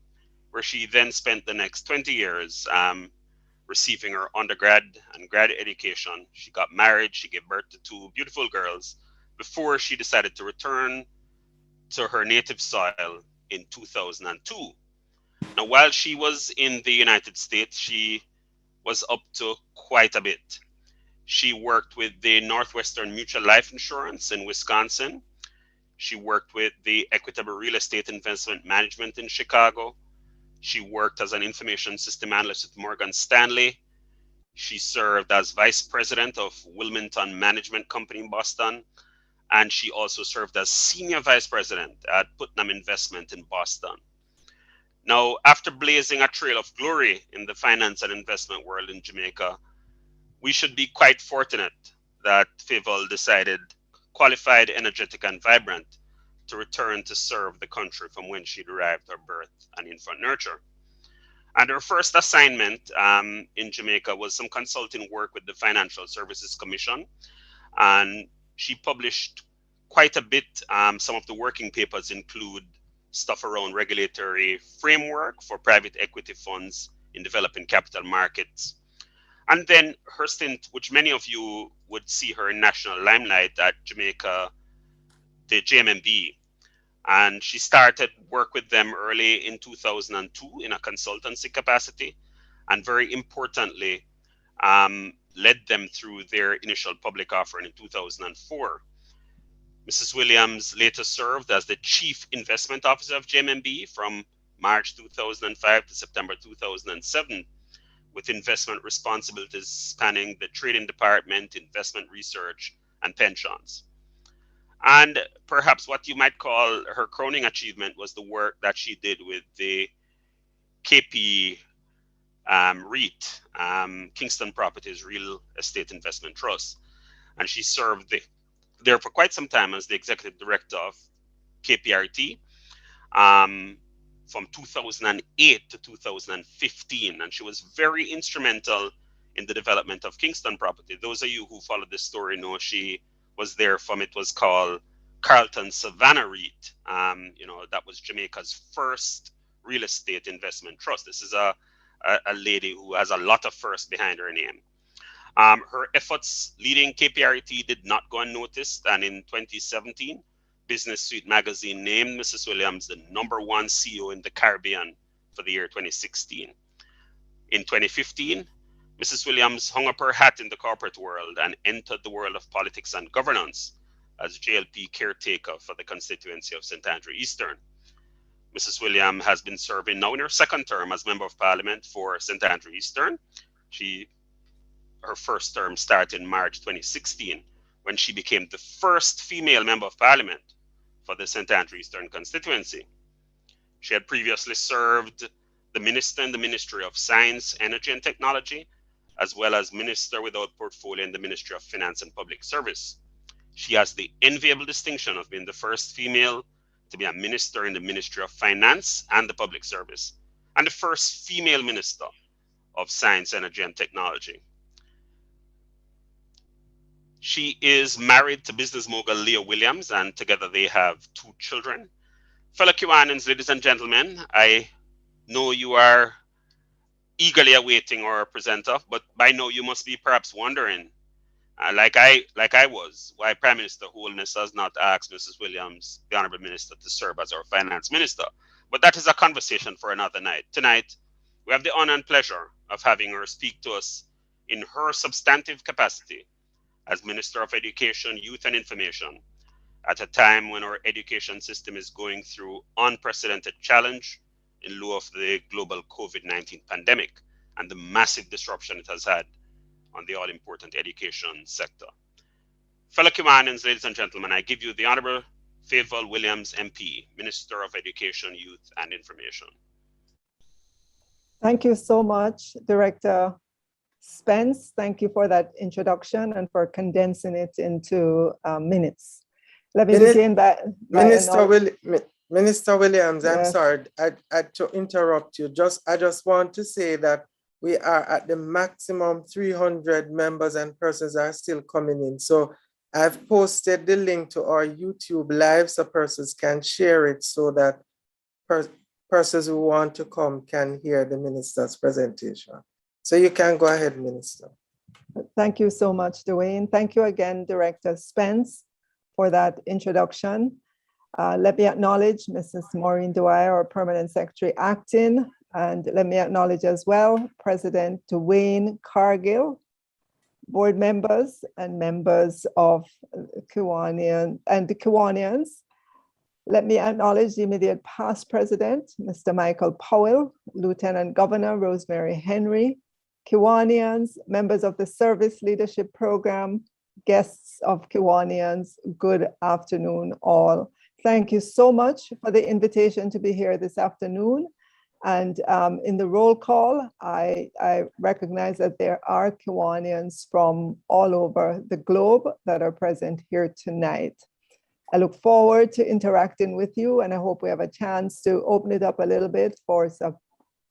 where she then spent the next 20 years receiving her undergrad and grad education. She got married, she gave birth to 2 beautiful girls before she decided to return to her native soil in 2002. Now, while she was in the United States, she was up to quite a bit. She worked with the Northwestern Mutual Life Insurance in Wisconsin. She worked with the Equitable Real Estate Investment Management in Chicago. She worked as an information system analyst with Morgan Stanley. She served as vice president of Wilmington Management Company in Boston. And she also served as senior vice president at Putnam Investment in Boston. Now, after blazing a trail of glory in the finance and investment world in Jamaica, we should be quite fortunate that Favold decided, qualified, energetic, and vibrant, to return to serve the country from when she derived her birth and infant nurture. And her first assignment in Jamaica was some consulting work with the Financial Services Commission. And she published quite a bit. Some of the working papers include stuff around regulatory framework for private equity funds in developing capital markets. And then her stint, which many of you would see her in national limelight at Jamaica, the JMMB. And she started work with them early in 2002 in a consultancy capacity. And very importantly, led them through their initial public offering in 2004. Mrs. Williams later served as the Chief Investment Officer of JMMB from March 2005 to September 2007, with investment responsibilities spanning the trading department, investment research, and pensions. And perhaps what you might call her crowning achievement was the work that she did with the KP REIT, Kingston Properties Real Estate Investment Trust. And she served there for quite some time as the executive director of KPRT from 2008 to 2015. And she was very instrumental in the development of Kingston Property. Those of you who followed this story know she was there from, it was called Carlton Savannah REIT. That was Jamaica's first real estate investment trust. This is a lady who has a lot of firsts behind her name. Her efforts leading KPRT did not go unnoticed, and in 2017, Business Suite magazine named Mrs. Williams the #1 CEO in the Caribbean for the year 2016. In 2015, Mrs. Williams hung up her hat in the corporate world and entered the world of politics and governance as JLP caretaker for the constituency of St. Andrew Eastern. Mrs. Williams has been serving now in her second term as Member of Parliament for St. Andrew Eastern. Her first term started in March 2016 when she became the first female Member of Parliament for the St. Andrew Eastern constituency. She had previously served the Minister in the Ministry of Science, Energy and Technology, as well as Minister without portfolio in the Ministry of Finance and Public Service. She has the enviable distinction of being the first female to be a minister in the Ministry of Finance and the Public Service, and the first female Minister of Science, Energy and Technology. She is married to business mogul Leah Williams, and together they have 2 children. Fellow Kiwanians, ladies and gentlemen, I know you are eagerly awaiting our presenter, but by now you must be perhaps wondering, like I was, why Prime Minister Holness has not asked Mrs. Williams, the Honourable Minister, to serve as our Finance Minister. But that is a conversation for another night. Tonight, we have the honour and pleasure of having her speak to us in her substantive capacity as Minister of Education, Youth and Information, at a time when our education system is going through unprecedented challenge in lieu of the global COVID-19 pandemic and the massive disruption it has had on the all-important education sector. Fellow Kiwanians, ladies and gentlemen, I give you the Honourable Favourable Williams MP, Minister of Education, Youth and Information. Thank you so much, Director Spence. Thank you for that introduction and for condensing it into minutes. Let me begin by Minister Williams, I'm Yes. sorry to interrupt you. I just want to say that we are at the maximum 300 members and persons are still coming in. So I've posted the link to our YouTube live so persons can share it so that persons who want to come can hear the minister's presentation. So you can go ahead, Minister. Thank you so much, Dwayne. Thank you again, Director Spence, for that introduction. Let me acknowledge Mrs. Maureen Dwyer, our Permanent Secretary Acting, and let me acknowledge as well President Dwayne Cargill, board members and members of Kiwanian and the Kiwanians. Let me acknowledge the immediate past president, Mr. Michael Powell, Lieutenant Governor Rosemary Henry, Kiwanians, members of the Service Leadership Program, guests of Kiwanians, good afternoon all. Thank you so much for the invitation to be here this afternoon. And in the roll call, I recognize that there are Kiwanians from all over the globe that are present here tonight. I look forward to interacting with you, and I hope we have a chance to open it up a little bit for some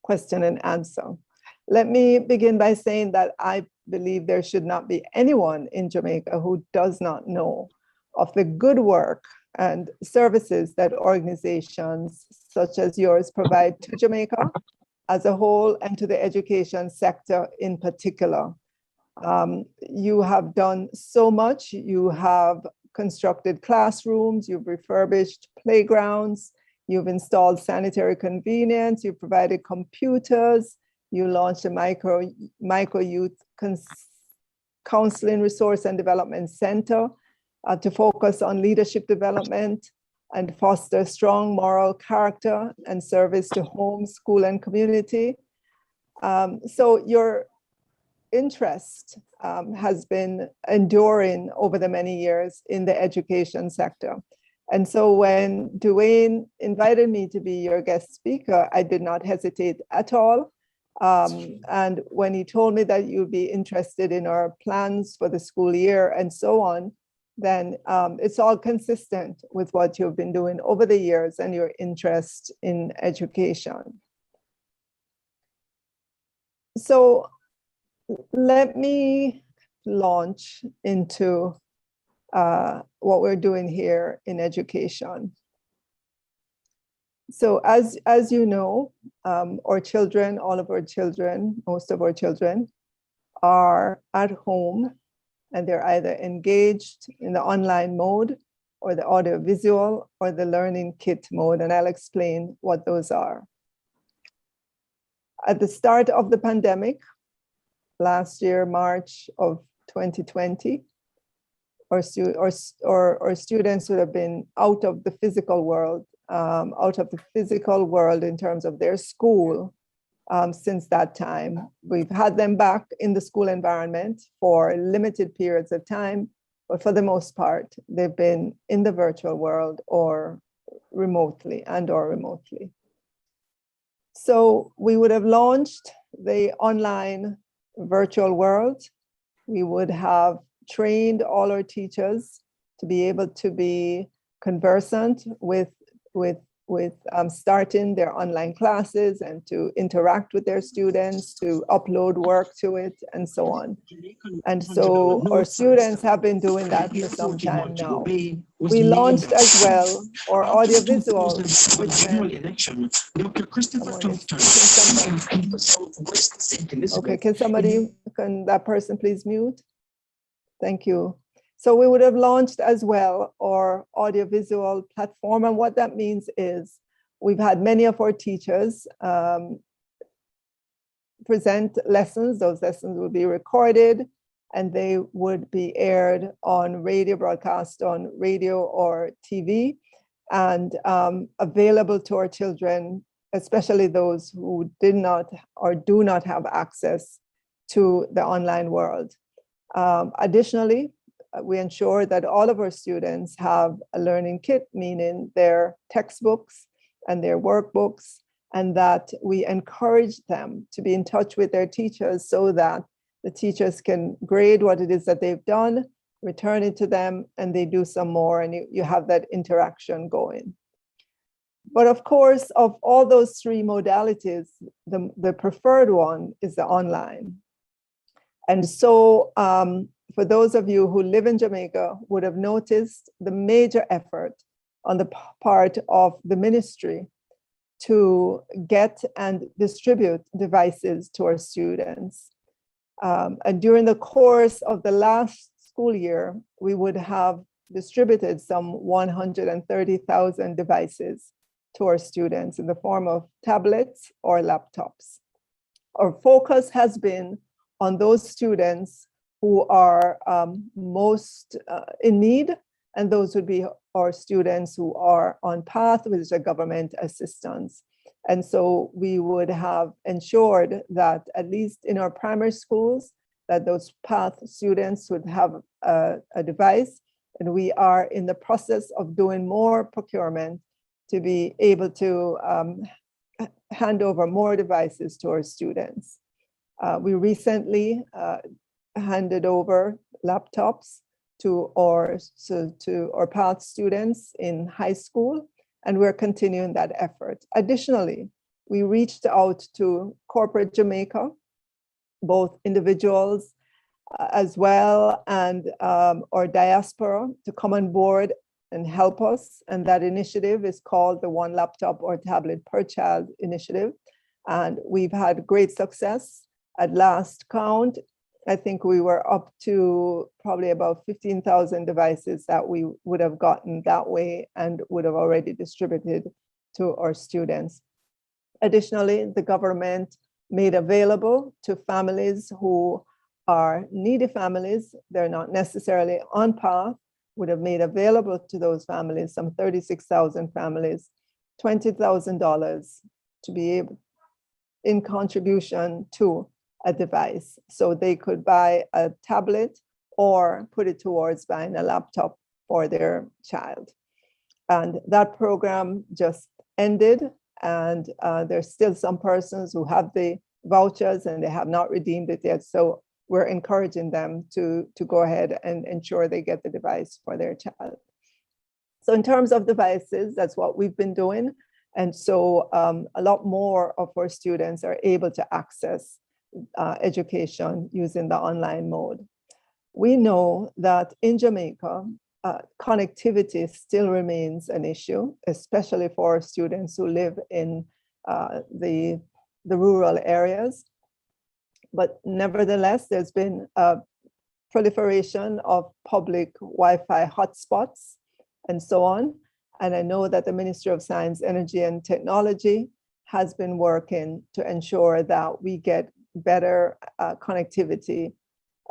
question and answer. Let me begin by saying that I believe there should not be anyone in Jamaica who does not know of the good work and services that organizations such as yours provide to Jamaica as a whole and to the education sector in particular. You have done so much. You have constructed classrooms, you've refurbished playgrounds, you've installed sanitary convenience, you've provided computers, you launched a micro youth counseling resource and development center to focus on leadership development and foster strong moral character and service to home, school, and community. So your interest has been enduring over the many years in the education sector. And so when Dwayne invited me to be your guest speaker, I did not hesitate at all. And when he told me that you'd be interested in our plans for the school year and so on, then it's all consistent with what you've been doing over the years and your interest in education. So let me launch into what we're doing here in education. So as you know, our children, all of our children, most of our children are at home and they're either engaged in the online mode or the audiovisual or the learning kit mode, and I'll explain what those are. At the start of the pandemic, last year, March of 2020, or students who have been out of the physical world, in terms of their school since that time. We've had them back in the school environment for limited periods of time, but for the most part, they've been in the virtual world or remotely. So we would have launched the online virtual world. We would have trained all our teachers to be able to be conversant with starting their online classes and to interact with their students, to upload work to it, and so on. And so our students have been doing that for some time now. We launched as well our audiovisual, which okay, can that person please mute? Thank you. So we would have launched as well our audiovisual platform. And what that means is we've had many of our teachers present lessons. Those lessons will be recorded and they would be aired on radio, broadcast on radio or TV, and available to our children, especially those who did not or do not have access to the online world. Additionally, we ensure that all of our students have a learning kit, meaning their textbooks and their workbooks, and that we encourage them to be in touch with their teachers so that the teachers can grade what it is that they've done, return it to them, and they do some more, and you have that interaction going. But of course, of all those three modalities, the preferred one is the online. And so for those of you who live in Jamaica would have noticed the major effort on the part of the ministry to get and distribute devices to our students. And during the course of the last school year, we would have distributed some 130,000 devices to our students in the form of tablets or laptops. Our focus has been on those students who are most in need, and those would be our students who are on path with the government assistance. And so we would have ensured that at least in our primary schools, that those path students would have a device. And we are in the process of doing more procurement to be able to hand over more devices to our students. We recently handed over laptops to our path students in high school, and we're continuing that effort. Additionally, we reached out to corporate Jamaica, both individuals as well, and our diaspora to come on board and help us. And that initiative is called the One Laptop or Tablet per Child initiative. And we've had great success. At last count, I think we were up to probably about 15,000 devices that we would have gotten that way and would have already distributed to our students. Additionally, the government made available to families who are needy families, they're not necessarily on path, would have made available to those families, some 36,000 families, $20,000 to be able in contribution to a device. So they could buy a tablet or put it towards buying a laptop for their child. And that program just ended, and there's still some persons who have the vouchers and they have not redeemed it yet. So we're encouraging them to go ahead and ensure they get the device for their child. So in terms of devices, that's what we've been doing. And so a lot more of our students are able to access education using the online mode. We know that in Jamaica, connectivity still remains an issue, especially for students who live in the rural areas. But nevertheless, there's been a proliferation of public Wi-Fi hotspots and so on. And I know that the Ministry of Science, Energy and Technology has been working to ensure that we get better connectivity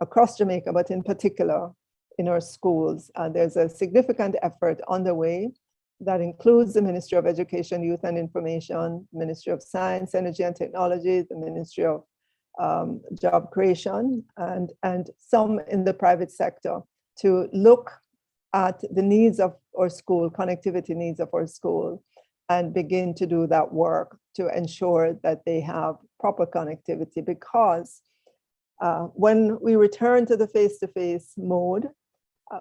across Jamaica, but in particular in our schools. There's a significant effort underway that includes the Ministry of Education, Youth and Information, Ministry of Science, Energy and Technology, the Ministry of Job Creation, and some in the private sector to look at the needs of our school, connectivity needs of our school, and begin to do that work to ensure that they have proper connectivity. Because when we return to the face-to-face mode,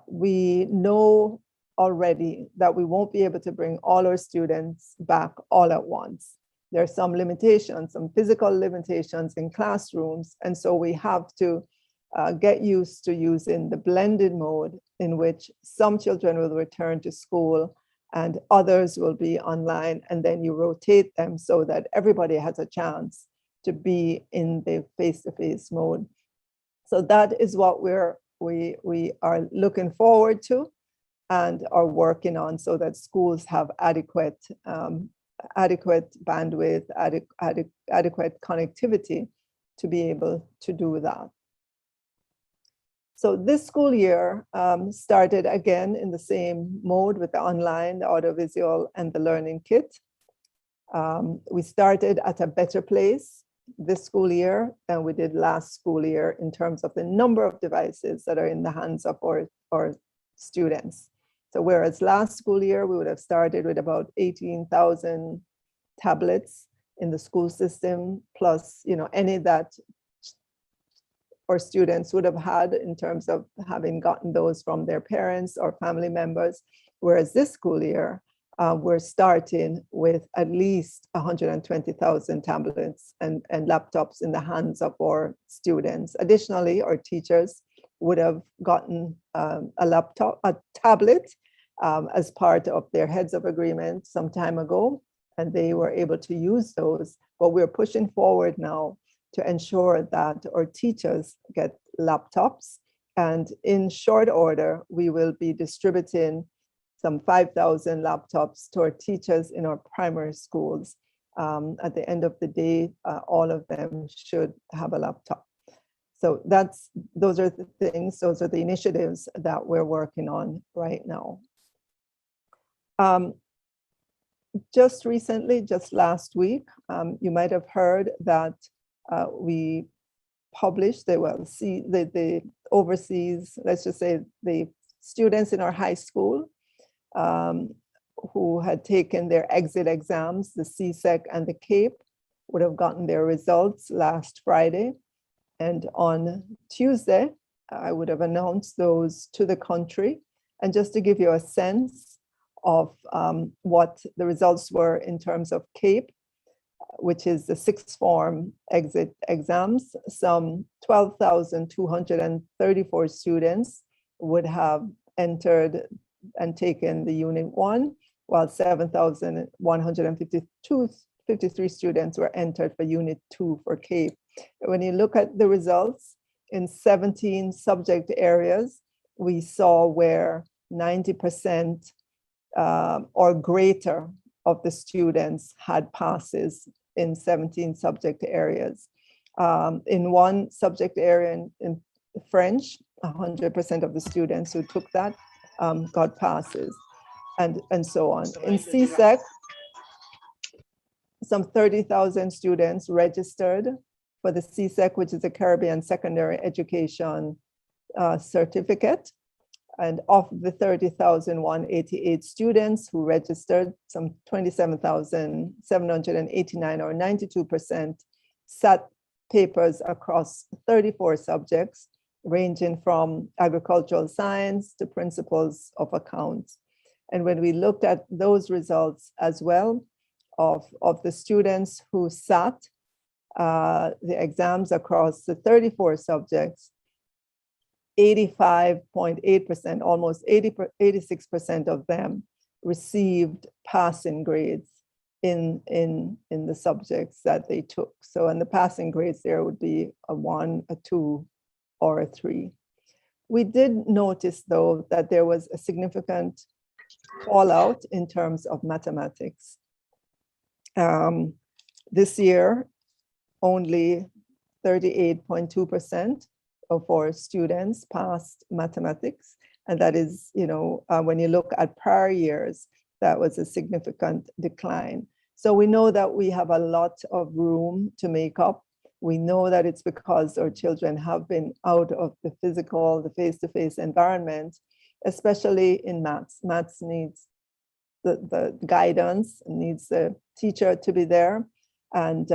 we know already that we won't be able to bring all our students back all at once. There are some limitations, some physical limitations in classrooms. And so we have to get used to using the blended mode in which some children will return to school and others will be online, and then you rotate them so that everybody has a chance to be in the face-to-face mode. So that is what we are looking forward to and are working on, so that schools have adequate bandwidth, adequate connectivity to be able to do that. So this school year started again in the same mode with the online, the audiovisual, and the learning kit. We started at a better place this school year than we did last school year in terms of the number of devices that are in the hands of our students. So whereas last school year, we would have started with about 18,000 tablets in the school system, plus any that our students would have had in terms of having gotten those from their parents or family members. Whereas this school year, we're starting with at least 120,000 tablets and laptops in the hands of our students. Additionally, our teachers would have gotten a tablet as part of their heads of agreement some time ago, and they were able to use those. But we're pushing forward now to ensure that our teachers get laptops. And in short order, we will be distributing some 5,000 laptops to our teachers in our primary schools. At the end of the day, all of them should have a laptop. So those are the things, those are the initiatives that we're working on right now. Just recently, just last week, you might have heard that we published, the overseas, let's just say the students in our high school who had taken their exit exams, the CSEC and the CAPE, would have gotten their results last Friday. And on Tuesday, I would have announced those to the country. And just to give you a sense of what the results were in terms of CAPE, which is the sixth form exit exams, some 12,234 students would have entered and taken the Unit 1, while 7,153 students were entered for Unit 2 for CAPE. When you look at the results in 17 subject areas, we saw where 90% or greater of the students had passes in 17 subject areas. In one subject area in French, 100% of the students who took that got passes, and so on. In CSEC, some 30,000 students registered for the CSEC, which is a Caribbean Secondary Education Certificate. And of the 30,188 students who registered, some 27,789 or 92% sat papers across 34 subjects, ranging from agricultural science to principles of accounts. And when we looked at those results as well of the students who sat the exams across the 34 subjects, 85.8%, almost 86% of them received passing grades in the subjects that they took. So in the passing grades, there would be a 1, a 2, or a 3. We did notice, though, that there was a significant fallout in terms of mathematics. This year, only 38.2% of our students passed mathematics. And that is, when you look at prior years, that was a significant decline. So we know that we have a lot of room to make up. We know that it's because our children have been out of the physical, the face-to-face environment, especially in maths. Maths needs the guidance, needs the teacher to be there. And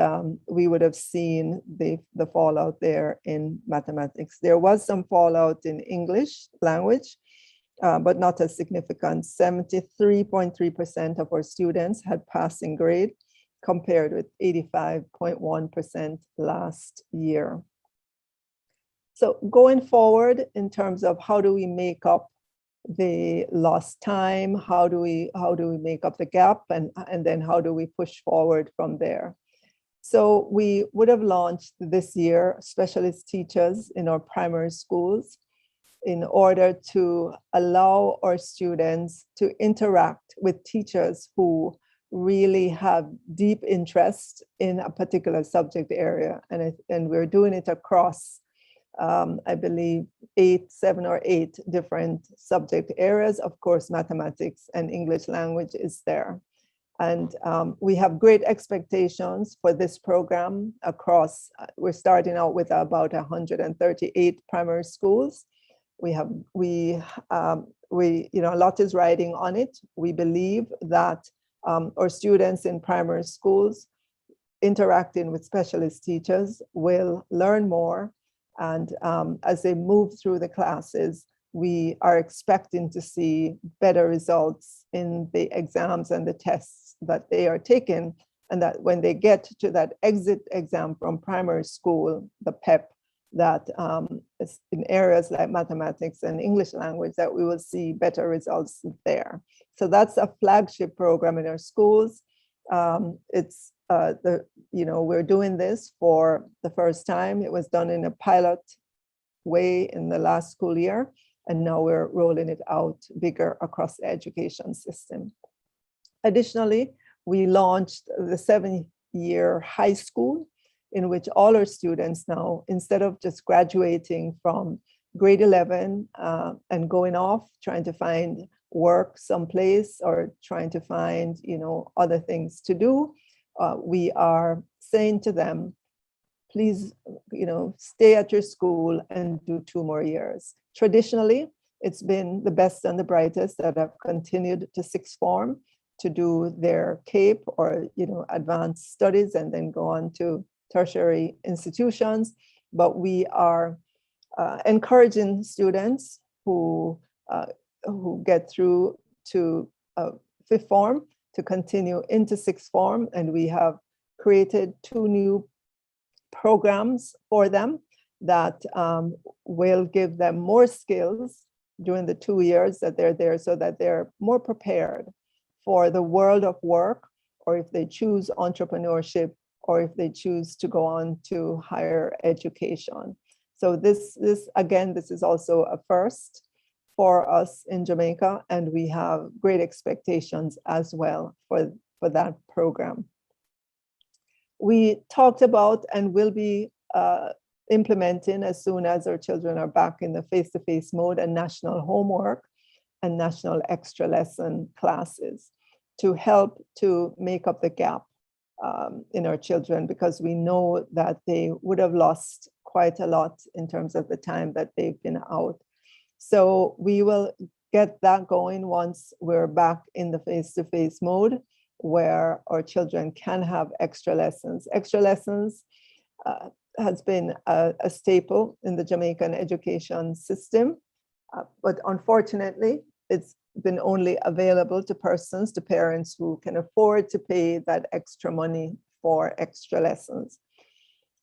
we would have seen the fallout there in mathematics. There was some fallout in English language, but not as significant. 73.3% of our students had passing grade, compared with 85.1% last year. So going forward, in terms of how do we make up the lost time, how do we make up the gap, and then how do we push forward from there? So we would have launched this year specialist teachers in our primary schools in order to allow our students to interact with teachers who really have deep interest in a particular subject area. And we're doing it across, I believe, 7 or 8 different subject areas. Of course, mathematics and English language is there. And we have great expectations for this program across, we're starting out with about 138 primary schools. A lot is riding on it. We believe that our students in primary schools interacting with specialist teachers will learn more. And as they move through the classes, we are expecting to see better results in the exams and the tests that they are taking. And that when they get to that exit exam from primary school, the PEP, that is in areas like mathematics and English language, that we will see better results there. So that's a flagship program in our schools. We're doing this for the first time. It was done in a pilot way in the last school year, and now we're rolling it out bigger across the education system. Additionally, we launched the 7-year high school, in which all our students now, instead of just graduating from grade 11 and going off, trying to find work someplace or trying to find, other things to do, we are saying to them, please, stay at your school and do 2 more years. Traditionally, it's been the best and the brightest that have continued to sixth form to do their CAPE or, advanced studies and then go on to tertiary institutions. But we are encouraging students who get through to fifth form to continue into sixth form. And we have created 2 new programs for them that will give them more skills during the 2 years that they're there, so that they're more prepared for the world of work, or if they choose entrepreneurship, or if they choose to go on to higher education. So this is also a first for us in Jamaica, and we have great expectations as well for that program. We talked about and will be implementing, as soon as our children are back in the face-to-face mode, and national homework and national extra lesson classes to help to make up the gap in our children, because we know that they would have lost quite a lot in terms of the time that they've been out. So we will get that going once we're back in the face-to-face mode, where our children can have extra lessons. Extra lessons has been a staple in the Jamaican education system, but unfortunately, it's been only available to parents who can afford to pay that extra money for extra lessons.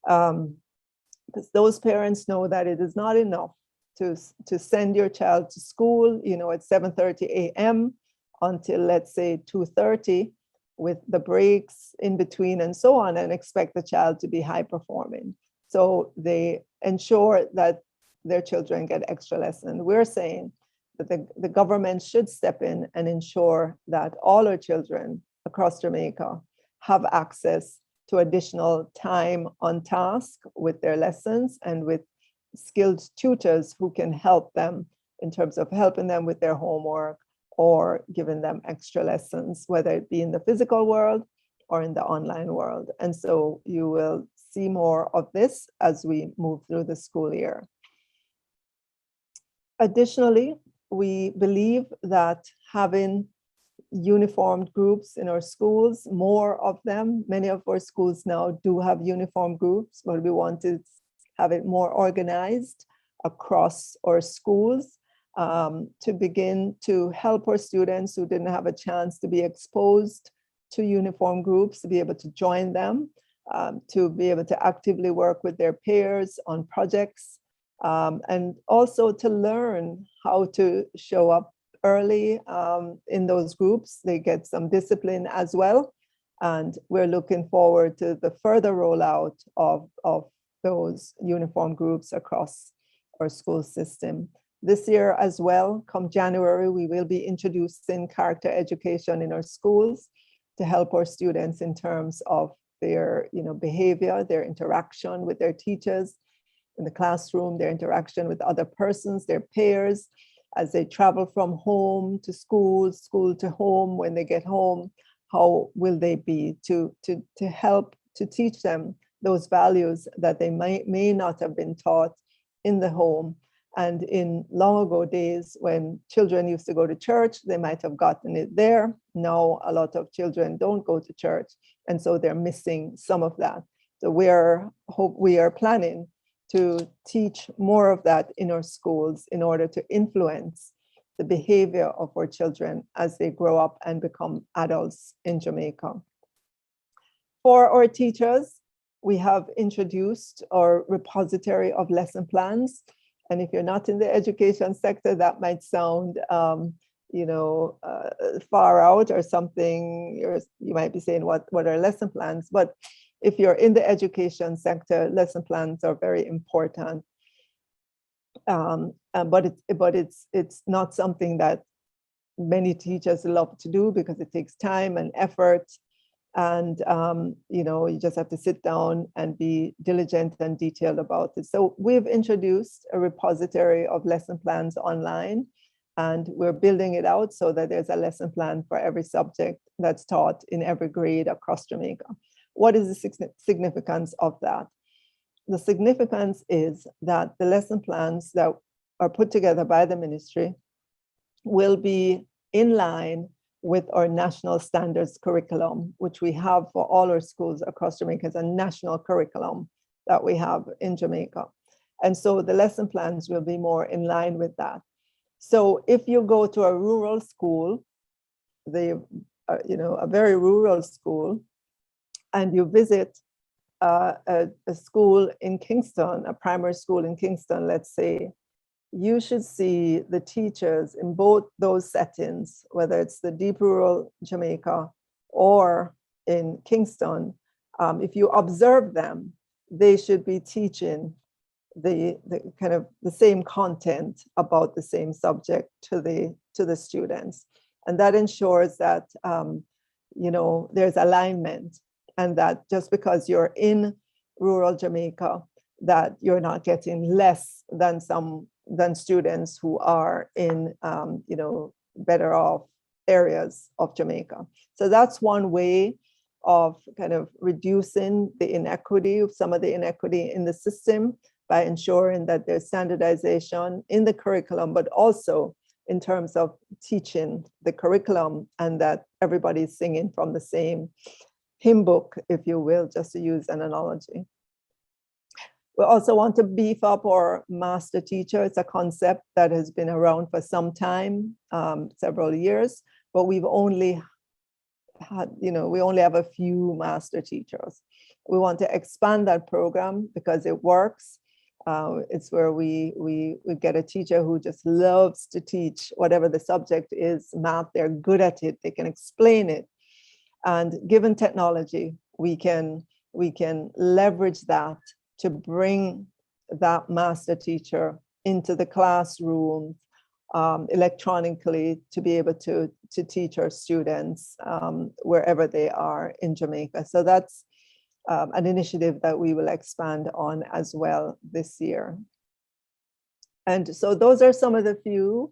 Because those parents know that it is not enough to send your child to school, at 7:30 a.m. until, let's say, 2:30, with the breaks in between and so on, and expect the child to be high performing. So they ensure that their children get extra lessons. We're saying that the government should step in and ensure that all our children across Jamaica have access to additional time on task with their lessons and with skilled tutors who can help them in terms of helping them with their homework or giving them extra lessons, whether it be in the physical world or in the online world. And so you will see more of this as we move through the school year. Additionally, we believe that having uniformed groups in our schools, more of them, many of our schools now do have uniform groups, but we want to have it more organized across our schools to begin to help our students who didn't have a chance to be exposed to uniform groups, to be able to join them, to be able to actively work with their peers on projects, and also to learn how to show up early in those groups. They get some discipline as well. And we're looking forward to the further rollout of those uniform groups across our school system. This year as well, come January, we will be introducing character education in our schools to help our students in terms of their behavior, their interaction with their teachers in the classroom, their interaction with other persons, their peers, as they travel from home to school, school to home. When they get home, how will they be to help to teach them those values that they may not have been taught in the home. And in long ago days, when children used to go to church, they might have gotten it there. Now a lot of children don't go to church, and so they're missing some of that. So we are planning to teach more of that in our schools in order to influence the behavior of our children as they grow up and become adults in Jamaica. For our teachers, we have introduced our repository of lesson plans. And if you're not in the education sector, that might sound far out or something. You might be saying, what are lesson plans? But if you're in the education sector, lesson plans are very important. But it's not something that many teachers love to do because it takes time and effort. And you just have to sit down and be diligent and detailed about it. So we've introduced a repository of lesson plans online, and we're building it out so that there's a lesson plan for every subject that's taught in every grade across Jamaica. What is the significance of that? The significance is that the lesson plans that are put together by the ministry will be in line with our national standards curriculum, which we have for all our schools across Jamaica. It's a national curriculum that we have in Jamaica. And so the lesson plans will be more in line with that. So if you go to a rural school, a very rural school, and you visit a school in Kingston, a primary school in Kingston, let's say, you should see the teachers in both those settings, whether it's the deep rural Jamaica or in Kingston. If you observe them, they should be teaching the same content about the same subject to the students. And that ensures that there's alignment, and that just because you're in rural Jamaica, that you're not getting less than students who are in better off areas of Jamaica. So that's one way of kind of reducing the inequity, some of the inequity in the system, by ensuring that there's standardization in the curriculum, but also in terms of teaching the curriculum, and that everybody's singing from the same hymn book, if you will, just to use an analogy. We also want to beef up our master teacher. It's a concept that has been around for some time, several years, but we've only had, we only have a few master teachers. We want to expand that program because it works. It's where we get a teacher who just loves to teach whatever the subject is. Math, they're good at it, they can explain it. And given technology, we can leverage that to bring that master teacher into the classroom electronically, to be able to teach our students wherever they are in Jamaica. So that's an initiative that we will expand on as well this year. And so those are some of the few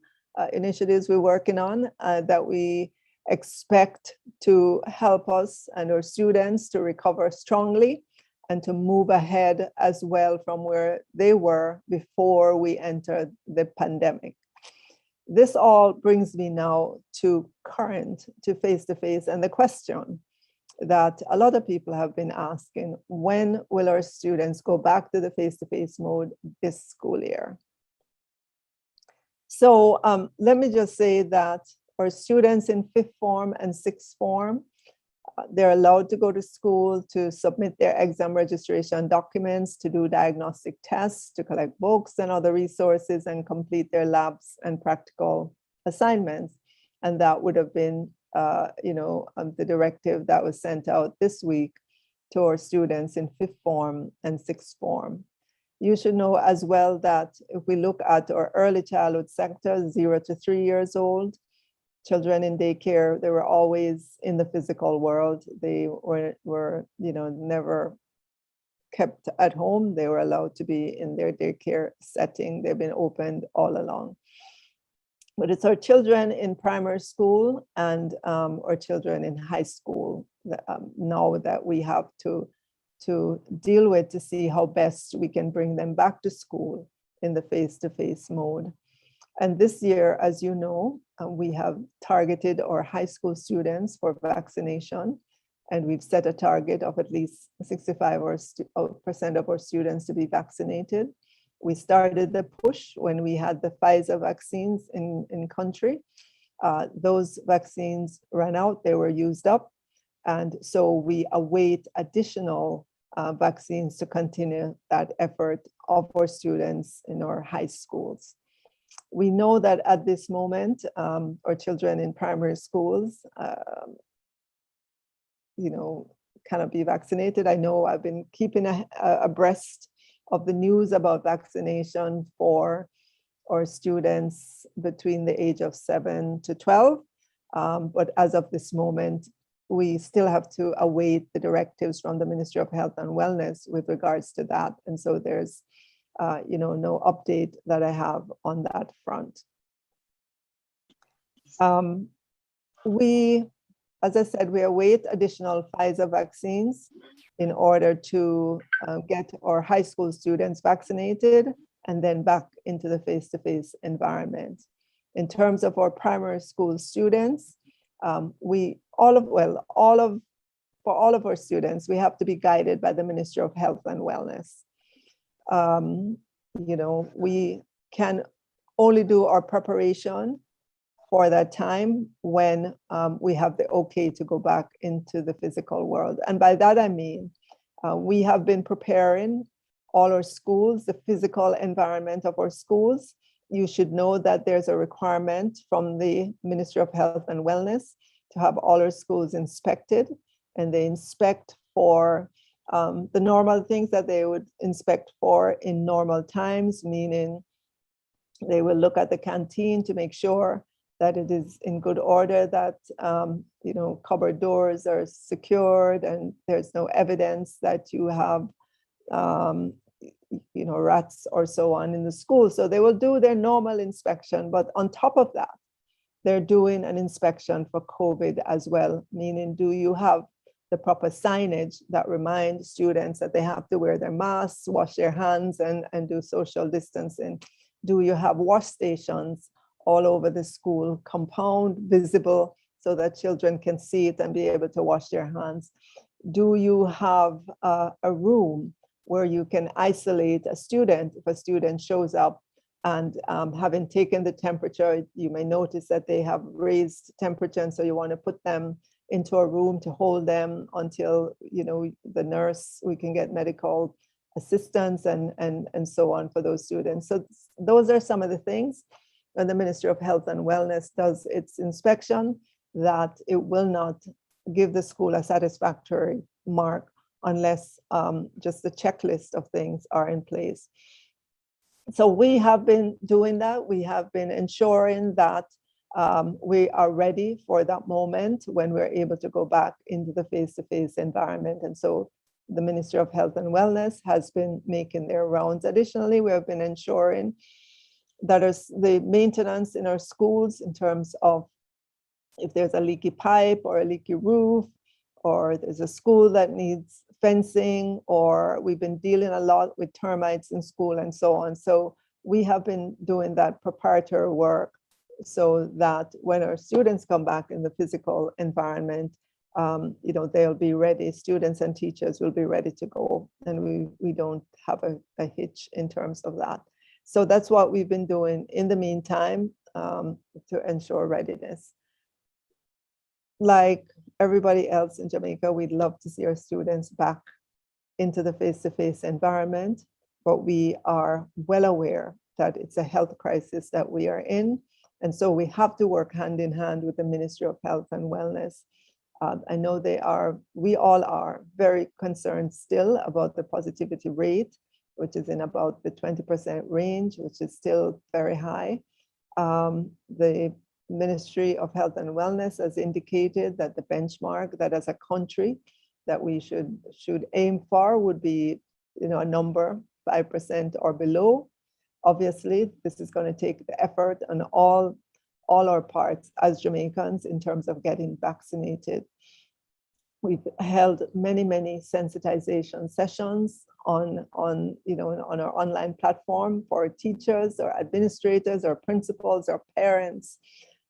initiatives we're working on that we expect to help us and our students to recover strongly and to move ahead as well from where they were before we entered the pandemic. This all brings me now to current, to face-to-face, and the question that a lot of people have been asking: when will our students go back to the face-to-face mode this school year? So let me just say that our students in 5th form and 6th form, they're allowed to go to school to submit their exam registration documents, to do diagnostic tests, to collect books and other resources, and complete their labs and practical assignments. And that would have been, the directive that was sent out this week to our students in 5th form and 6th form. You should know as well that if we look at our early childhood sector, 0 to 3 years old, children in daycare, they were always in the physical world. They were never kept at home. They were allowed to be in their daycare setting. They've been opened all along. But it's our children in primary school and our children in high school that, now that we have to deal with, to see how best we can bring them back to school in the face-to-face mode. And this year, as you know, we have targeted our high school students for vaccination, and we've set a target of at least 65% of our students to be vaccinated. We started the push when we had the Pfizer vaccines in country. Those vaccines ran out, they were used up. And so we await additional vaccines to continue that effort of our students in our high schools. We know that at this moment, our children in primary schools, cannot be vaccinated. I know I've been keeping abreast of the news about vaccination for our students between the age of 7 to 12. But as of this moment, we still have to await the directives from the Ministry of Health and Wellness with regards to that. And so there's no update that I have on that front. As I said, we await additional Pfizer vaccines in order to get our high school students vaccinated and then back into the face-to-face environment. In terms of our primary school students, for all of our students, we have to be guided by the Ministry of Health and Wellness. We can only do our preparation for that time when we have the okay to go back into the physical world. And by that, I mean, we have been preparing all our schools, the physical environment of our schools. You should know that there's a requirement from the Ministry of Health and Wellness to have all our schools inspected, and they inspect for the normal things that they would inspect for in normal times, meaning they will look at the canteen to make sure that it is in good order, that cupboard doors are secured and there's no evidence that you have rats or so on in the school. So they will do their normal inspection, but on top of that, they're doing an inspection for COVID as well, meaning do you have the proper signage that reminds students that they have to wear their masks, wash their hands, and do social distancing? Do you have wash stations all over the school compound visible so that children can see it and be able to wash their hands? Do you have a room where you can isolate a student if a student shows up and having taken the temperature, you may notice that they have raised temperature, and so you want to put them into a room to hold them until the nurse, we can get medical assistance and so on for those students. So those are some of the things when the Ministry of Health and Wellness does its inspection, that it will not give the school a satisfactory mark unless just the checklist of things are in place. So we have been doing that. We have been ensuring that we are ready for that moment when we're able to go back into the face-to-face environment. And so the Ministry of Health and Wellness has been making their rounds. Additionally, we have been ensuring that the maintenance in our schools in terms of if there's a leaky pipe or a leaky roof, or there's a school that needs fencing, or we've been dealing a lot with termites in school and so on. So we have been doing that preparatory work so that when our students come back in the physical environment, they'll be ready. Students and teachers will be ready to go, and we don't have a hitch in terms of that. So that's what we've been doing in the meantime to ensure readiness. Like everybody else in Jamaica, we'd love to see our students back into the face-to-face environment, but we are well aware that it's a health crisis that we are in. And so we have to work hand in hand with the Ministry of Health and Wellness. I know we all are very concerned still about the positivity rate, which is in about the 20% range, which is still very high. The Ministry of Health and Wellness has indicated that the benchmark that as a country that we should aim for would be, a number 5% or below. Obviously, this is going to take the effort on all our parts as Jamaicans in terms of getting vaccinated. We've held many sensitization sessions on our online platform for teachers or administrators or principals or parents.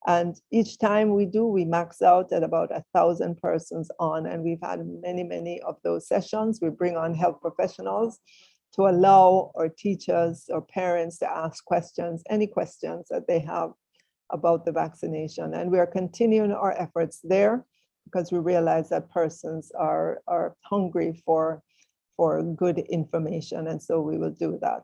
And each time we max out at about 1,000 persons on, and we've had many of those sessions. We bring on health professionals to allow our teachers or parents to ask questions, any questions that they have about the vaccination. And we are continuing our efforts there because we realize that persons are hungry for good information, and so we will do that.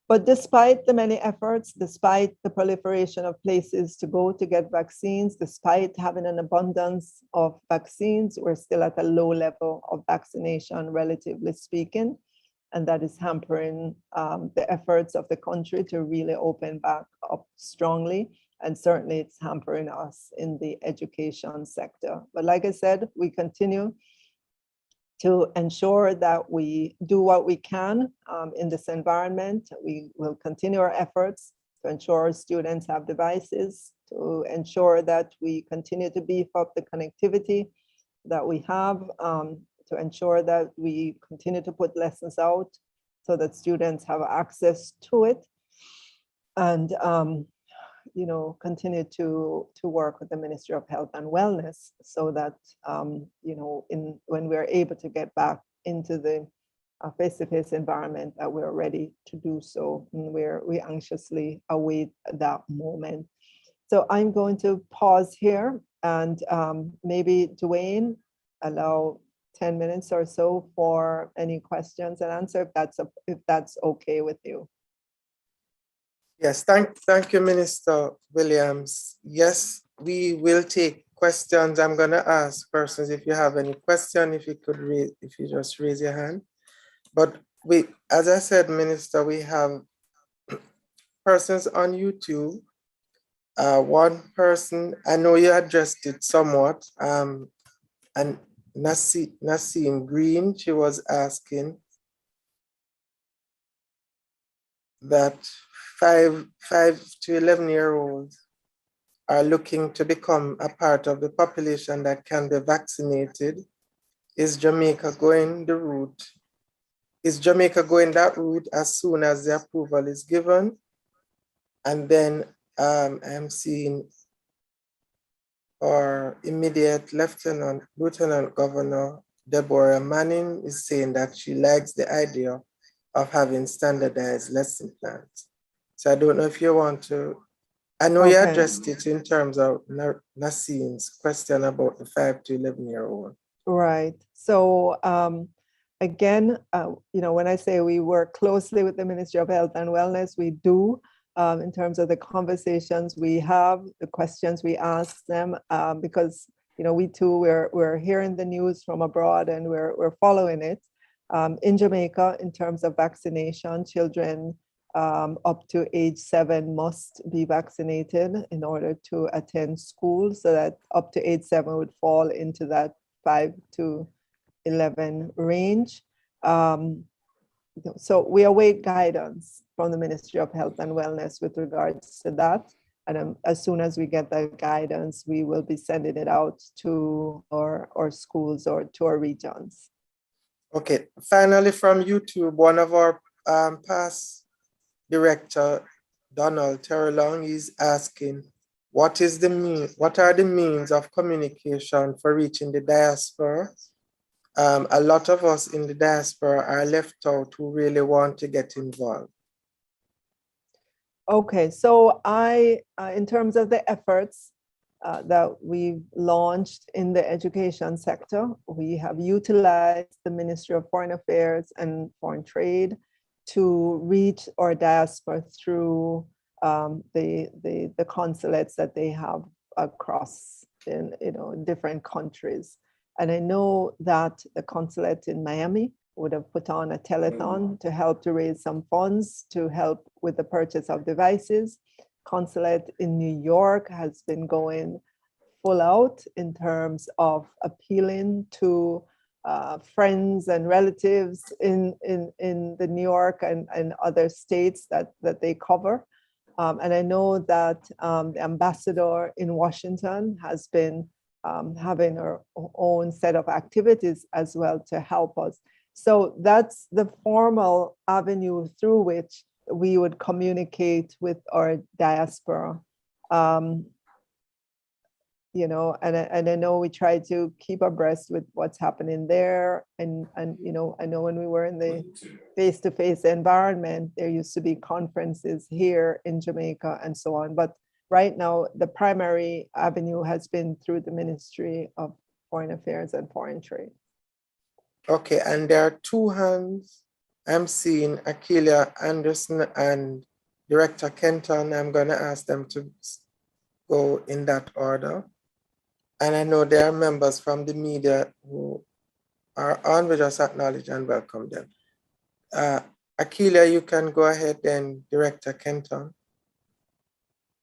But despite the many efforts, despite the proliferation of places to go to get vaccines, despite having an abundance of vaccines, we're still at a low level of vaccination, relatively speaking, and that is hampering the efforts of the country to really open back up strongly. And certainly it's hampering us in the education sector. But like I said, we continue to ensure that we do what we can in this environment. We will continue our efforts to ensure our students have devices, to ensure that we continue to beef up the connectivity that we have, to ensure that we continue to put lessons out so that students have access to it, and continue to work with the Ministry of Health and Wellness so that, when we're able to get back into the face-to-face environment, that we're ready to do so. And we anxiously await that moment. So I'm going to pause here and maybe Dwayne, allow 10 minutes or so for any questions and answer, if that's okay with you. Yes, thank you, Minister Williams. Yes, we will take questions. I'm going to ask persons if you have any question, if you just raise your hand. But as I said, Minister, we have persons on YouTube. One person, I know you addressed it somewhat, and Nasim Green, she was asking that 5 to 11-year-olds are looking to become a part of the population that can be vaccinated. Is Jamaica going the route? Is Jamaica going that route as soon as the approval is given? And then I'm seeing our immediate Lieutenant Governor Deborah Manning is saying that she likes the idea of having standardized lesson plans. So I don't know if you want to, I know you addressed it in terms of Nasim's question about the 5 to 11-year-old. Right. So again, when I say we work closely with the Ministry of Health and Wellness, we do in terms of the conversations we have, the questions we ask them, because we too, we're hearing the news from abroad and we're following it. In Jamaica, in terms of vaccination, children up to age 7 must be vaccinated in order to attend school, so that up to age 7 would fall into that 5 to 11 range. So we await guidance from the Ministry of Health and Wellness with regards to that. And as soon as we get that guidance, we will be sending it out to our schools or to our regions. Okay, finally from YouTube, one of our past director, Donald Terrelong, is asking, what are the means of communication for reaching the diaspora? A lot of us in the diaspora are left out who really want to get involved. Okay, so in terms of the efforts that we've launched in the education sector, we have utilized the Ministry of Foreign Affairs and Foreign Trade to reach our diaspora through the consulates that they have across in different countries. And I know that the consulate in Miami would have put on a telethon to help to raise some funds to help with the purchase of devices. Consulate in New York has been going full out in terms of appealing to friends and relatives in the New York and other states that they cover. And I know that the ambassador in Washington has been having her own set of activities as well to help us. So that's the formal avenue through which we would communicate with our diaspora. And I know we try to keep abreast with what's happening there. And I know when we were in the face-to-face environment, there used to be conferences here in Jamaica and so on. But right now, the primary avenue has been through the Ministry of Foreign Affairs and Foreign Trade. Okay, and there are two hands. I'm seeing Akeelia Anderson and Director Kenton. I'm going to ask them to go in that order. And I know there are members from the media who are on. We just acknowledge and welcome them. Akeelia, you can go ahead then, Director Kenton.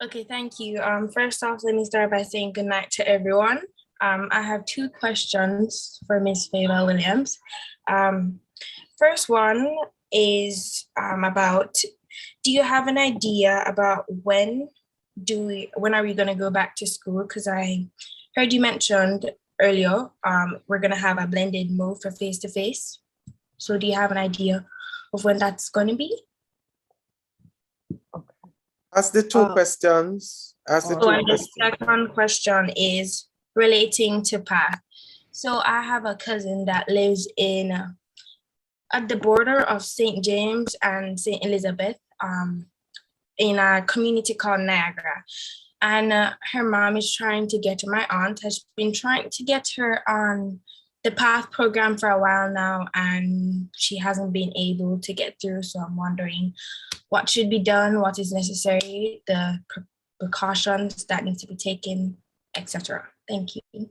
Okay, thank you. First off, let me start by saying good night to everyone. I have two questions for Ms. Fela Williams. First one is about, do you have an idea about when are we going to go back to school? Because I heard you mentioned earlier, we're going to have a blended mode for face-to-face. So do you have an idea of when that's going to be? Ask the two questions. The second question is relating to path. So I have a cousin that lives at the border of St. James and St. Elizabeth, in a community called Niagara. And her mom is trying to get her, my aunt has been trying to get her on the PATH program for a while now, and she hasn't been able to get through. So I'm wondering what should be done, what is necessary, the precautions that need to be taken, etc. Thank you.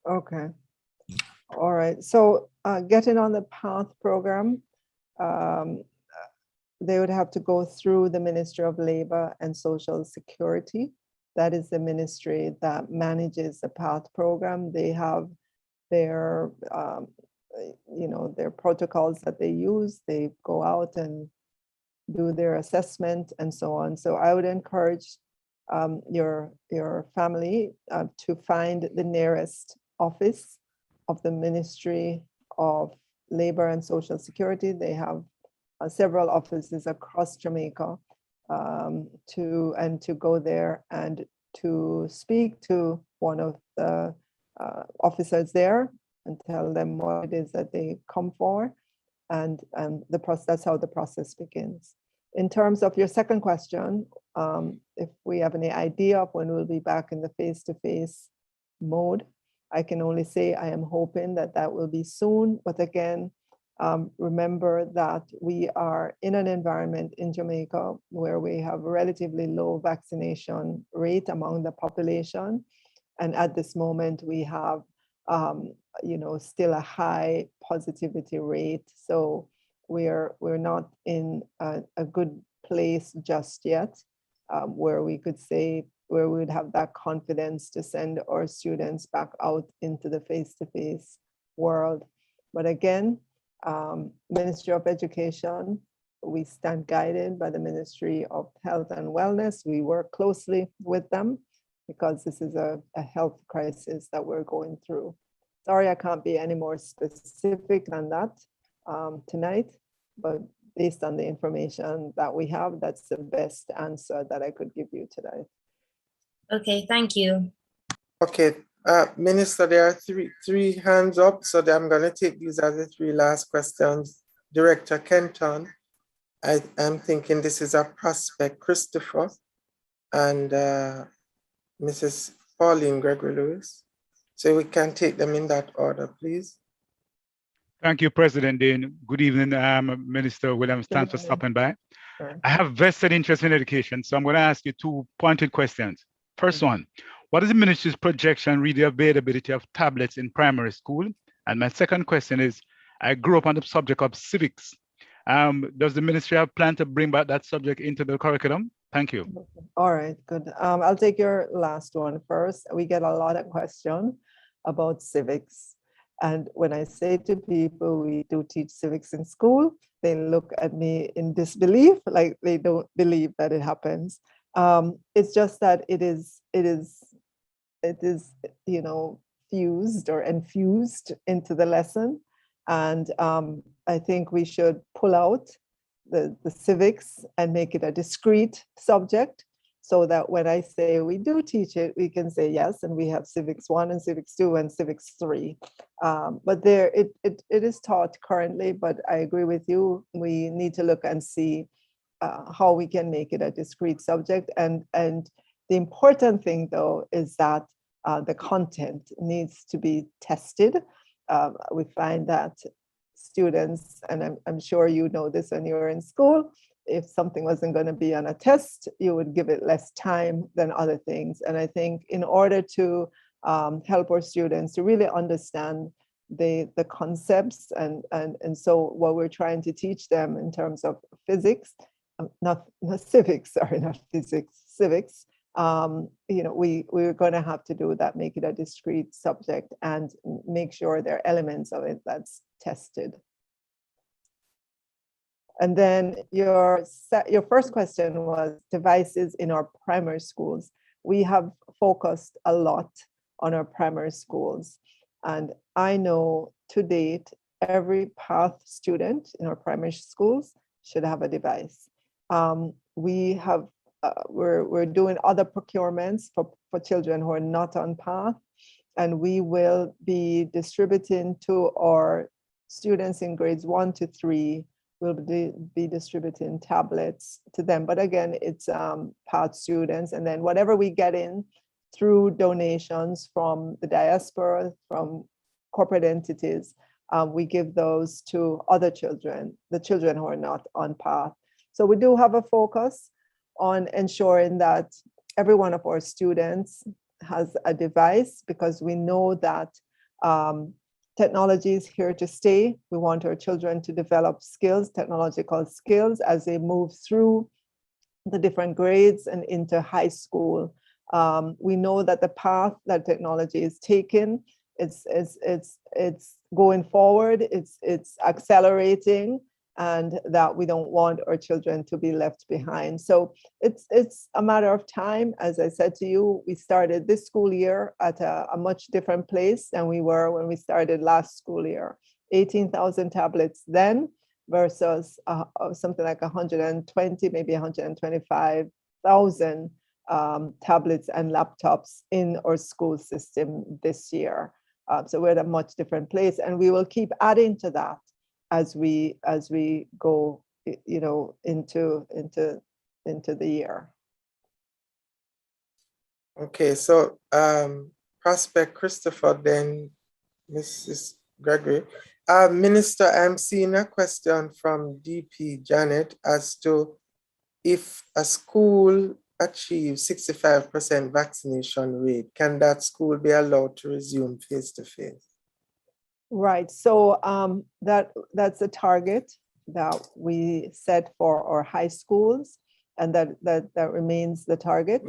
Okay. All right. So getting on the PATH program, they would have to go through the Ministry of Labor and Social Security. That is the ministry that manages the PATH program. They have their, their protocols that they use. They go out and do their assessment and so on. So I would encourage your family to find the nearest office of the Ministry of Labor and Social Security. They have several offices across Jamaica, to go there and to speak to one of the officers there and tell them what it is that they come for, and that's how the process begins. In terms of your second question, if we have any idea of when we'll be back in the face-to-face mode, I can only say I am hoping that that will be soon. But again, remember that we are in an environment in Jamaica where we have a relatively low vaccination rate among the population. And at this moment, we have still a high positivity rate. So we're not in a good place just yet, where we could say, where we would have that confidence to send our students back out into the face-to-face world. But again, Ministry of Education, we stand guided by the Ministry of Health and Wellness. We work closely with them because this is a health crisis that we're going through. Sorry, I can't be any more specific than that tonight, but based on the information that we have, that's the best answer that I could give you today. Okay, thank you. Okay, Minister, there are three hands up, so I'm going to take these as the three last questions. Director Kenton, I'm thinking this is a Prospect Christopher and Mrs. Pauline Gregory Lewis. So we can take them in that order, please. Thank you, President Dean. Good evening, Minister Williams. Thanks for stopping by. Sure. I have vested interest in education, so I'm going to ask you two pointed questions. First one, what is the ministry's projection regarding the availability of tablets in primary school? And my second question is, I grew up on the subject of civics. Does the ministry have plan to bring back that subject into the curriculum? Thank you. All right, good. I'll take your last one first. We get a lot of questions about civics. And when I say to people, we do teach civics in school, they look at me in disbelief, like they don't believe that it happens. It's just that it is, you know, fused or infused into the lesson. And I think we should pull out the civics and make it a discrete subject, so that when I say we do teach it, we can say yes, and we have civics 1 and civics 2 and civics 3. But there, it is taught currently, but I agree with you. We need to look and see how we can make it a discrete subject. And the important thing, though, is that the content needs to be tested. We find that students, and I'm sure you know this when you were in school, if something wasn't going to be on a test, you would give it less time than other things. And I think in order to help our students to really understand the concepts and so what we're trying to teach them in terms of physics, not civics, sorry, not physics, civics, you know, we're going to have to do that, make it a discrete subject and make sure there are elements of it that's tested. And then your first question was devices in our primary schools. We have focused a lot on our primary schools. And I know to date, every PATH student in our primary schools should have a device. We have, we're doing other procurements for children who are not on PATH, and we will be distributing to our students in grades 1 to 3. We'll be distributing tablets to them. But again, it's PATH students. And then whatever we get in through donations from the diaspora, from corporate entities, we give those to other children, the children who are not on PATH. So we do have a focus on ensuring that every one of our students has a device, because we know that technology is here to stay. We want our children to develop skills, technological skills, as they move through the different grades and into high school. We know that the path that technology is taking, it's going forward, it's accelerating, and that we don't want our children to be left behind. So it's a matter of time. As I said to you, we started this school year at a much different place than we were when we started last school year. 18,000 tablets then versus something like 120, maybe 125,000 tablets and laptops in our school system this year. So we're at a much different place, and we will keep adding to that as we go, you know, into the year. Okay, so Prospect Christopher, then Mrs. Gregory. Minister, I'm seeing a question from DP Janet as to if a school achieves 65% vaccination rate, can that school be allowed to resume face-to-face? Right, so that's a target that we set for our high schools, and that remains the target.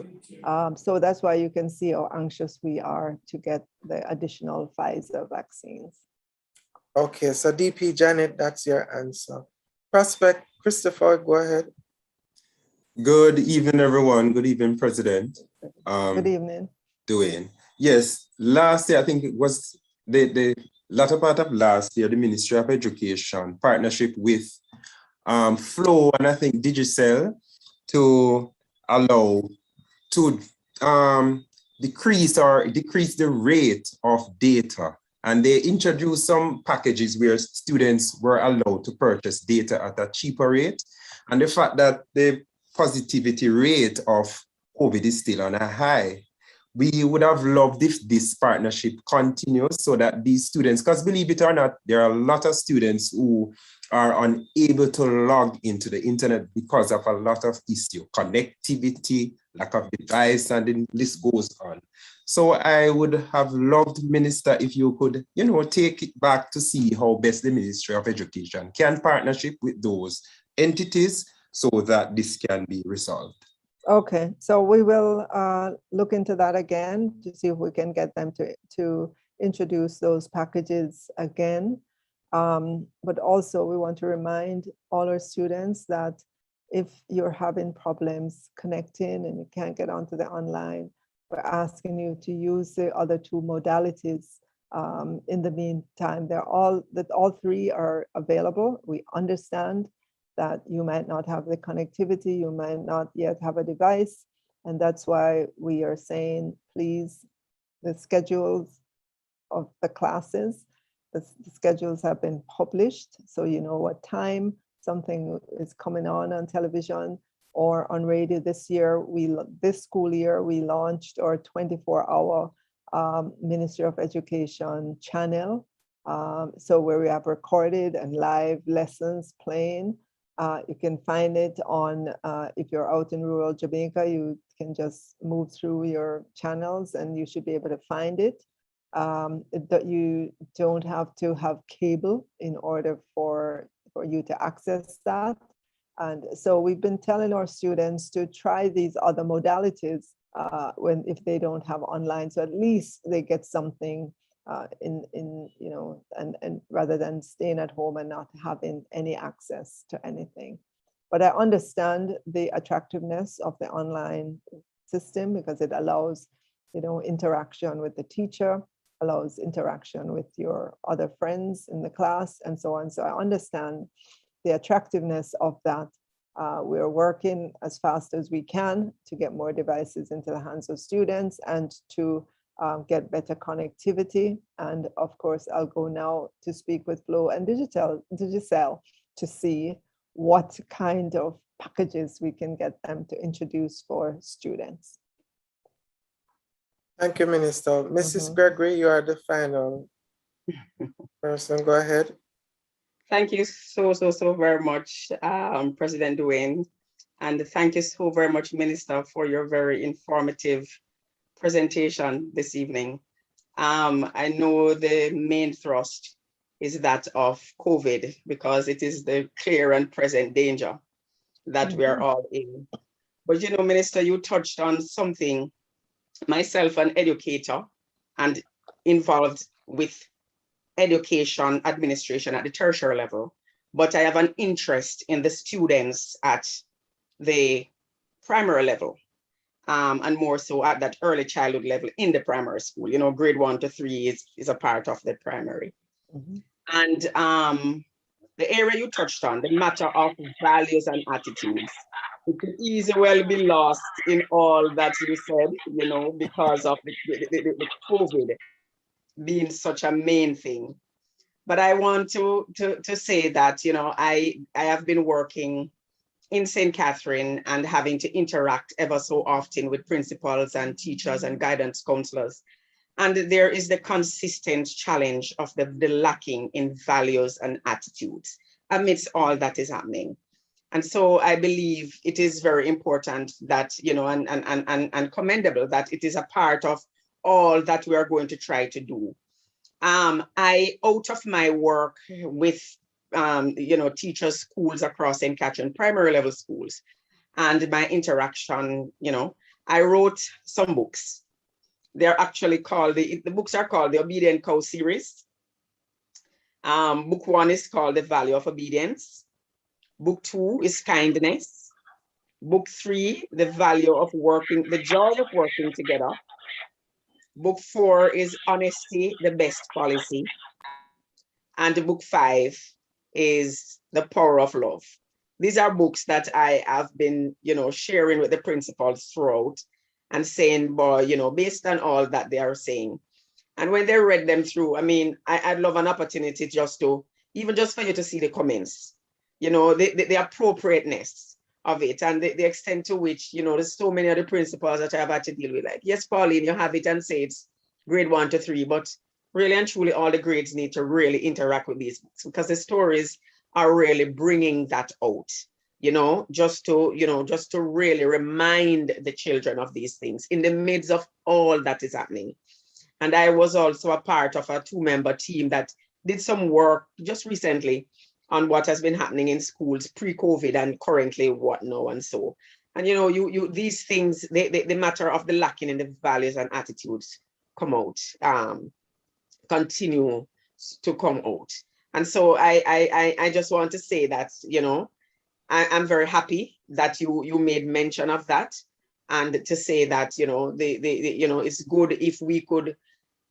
So that's why you can see how anxious we are to get the additional Pfizer vaccines. Okay, so DP Janet, that's your answer. Prospect Christopher, go ahead. Good evening, everyone. Good evening, President. Good evening. Dwayne. Yes, last year, I think it was the latter part of last year, the Ministry of Education partnership with Flow and I think Digicel to allow to decrease the rate of data. And they introduced some packages where students were allowed to purchase data at a cheaper rate. And the fact that the positivity rate of COVID is still on a high, we would have loved if this partnership continues so that these students, because believe it or not, there are a lot of students who are unable to log into the internet because of a lot of issue, connectivity, lack of device, and the list goes on. So I would have loved, Minister, if you could, take it back to see how best the Ministry of Education can partnership with those entities so that this can be resolved. Okay, so we will look into that again to see if we can get them to introduce those packages again. But also we want to remind all our students that if you're having problems connecting and you can't get onto the online, we're asking you to use the other two modalities. In the meantime, all three are available. We understand that you might not have the connectivity, you might not yet have a device. And that's why we are saying, please, the schedules of the classes, the schedules have been published, so you know what time something is coming on television or on radio. This school year, we launched our 24-hour Ministry of Education channel. So where we have recorded and live lessons playing. You can find it on, if you're out in rural Jamaica, you can just move through your channels and you should be able to find it. That you don't have to have cable in order for you to access that. And so we've been telling our students to try these other modalities if they don't have online, so at least they get something and rather than staying at home and not having any access to anything. But I understand the attractiveness of the online system because it allows, interaction with the teacher, allows interaction with your other friends in the class and so on. So I understand the attractiveness of that. We're working as fast as we can to get more devices into the hands of students and to get better connectivity. And of course, I'll go now to speak with Flow and Digicel to see what kind of packages we can get them to introduce for students. Thank you, Minister. Mrs. Gregory, you are the final person. Go ahead. Thank you so very much, President Dwayne. And thank you so very much, Minister, for your very informative presentation this evening. I know the main thrust is that of COVID because it is the clear and present danger that we are all in. But Minister, you touched on something, myself an educator and involved with education administration at the tertiary level, but I have an interest in the students at the primary level. And more so at that early childhood level in the primary school, grade 1 to 3 is a part of the primary. And the area you touched on, the matter of values and attitudes, it could easily well be lost in all that you said, because of the COVID being such a main thing. But I want to say that, I have been working in St. Catherine and having to interact ever so often with principals and teachers and guidance counselors. And there is the consistent challenge of the lacking in values and attitudes amidst all that is happening. And so I believe it is very important that, and commendable that it is a part of all that we are going to try to do. Out of my work with teachers, schools across St. Catherine, primary level schools, and my interaction, I wrote some books. They're actually called, the books are called the Obedient Cow series. Book 1 is called The Value of Obedience. Book 2 is Kindness. Book 3, The Value of Working, The Joy of Working Together. Book 4 is Honesty, the Best Policy. And book 5 is The Power of Love. These are books that I have been, sharing with the principals throughout and saying, boy, based on all that they are saying. And when they read them through, I mean, I'd love an opportunity just for you to see the comments, the appropriateness of it and the extent to which, there's so many other principals that I've had to deal with. Like, yes, Pauline, you have it and say it's grade 1 to 3, but really and truly all the grades need to really interact with these books because the stories are really bringing that out, just to really remind the children of these things in the midst of all that is happening. And I was also a part of a 2-member team that did some work just recently on what has been happening in schools pre-COVID and currently what now and so. And these things, the matter of the lacking in the values and attitudes come out, continue to come out. And so I just want to say that, I'm very happy that you made mention of that, and to say that, it's good if we could,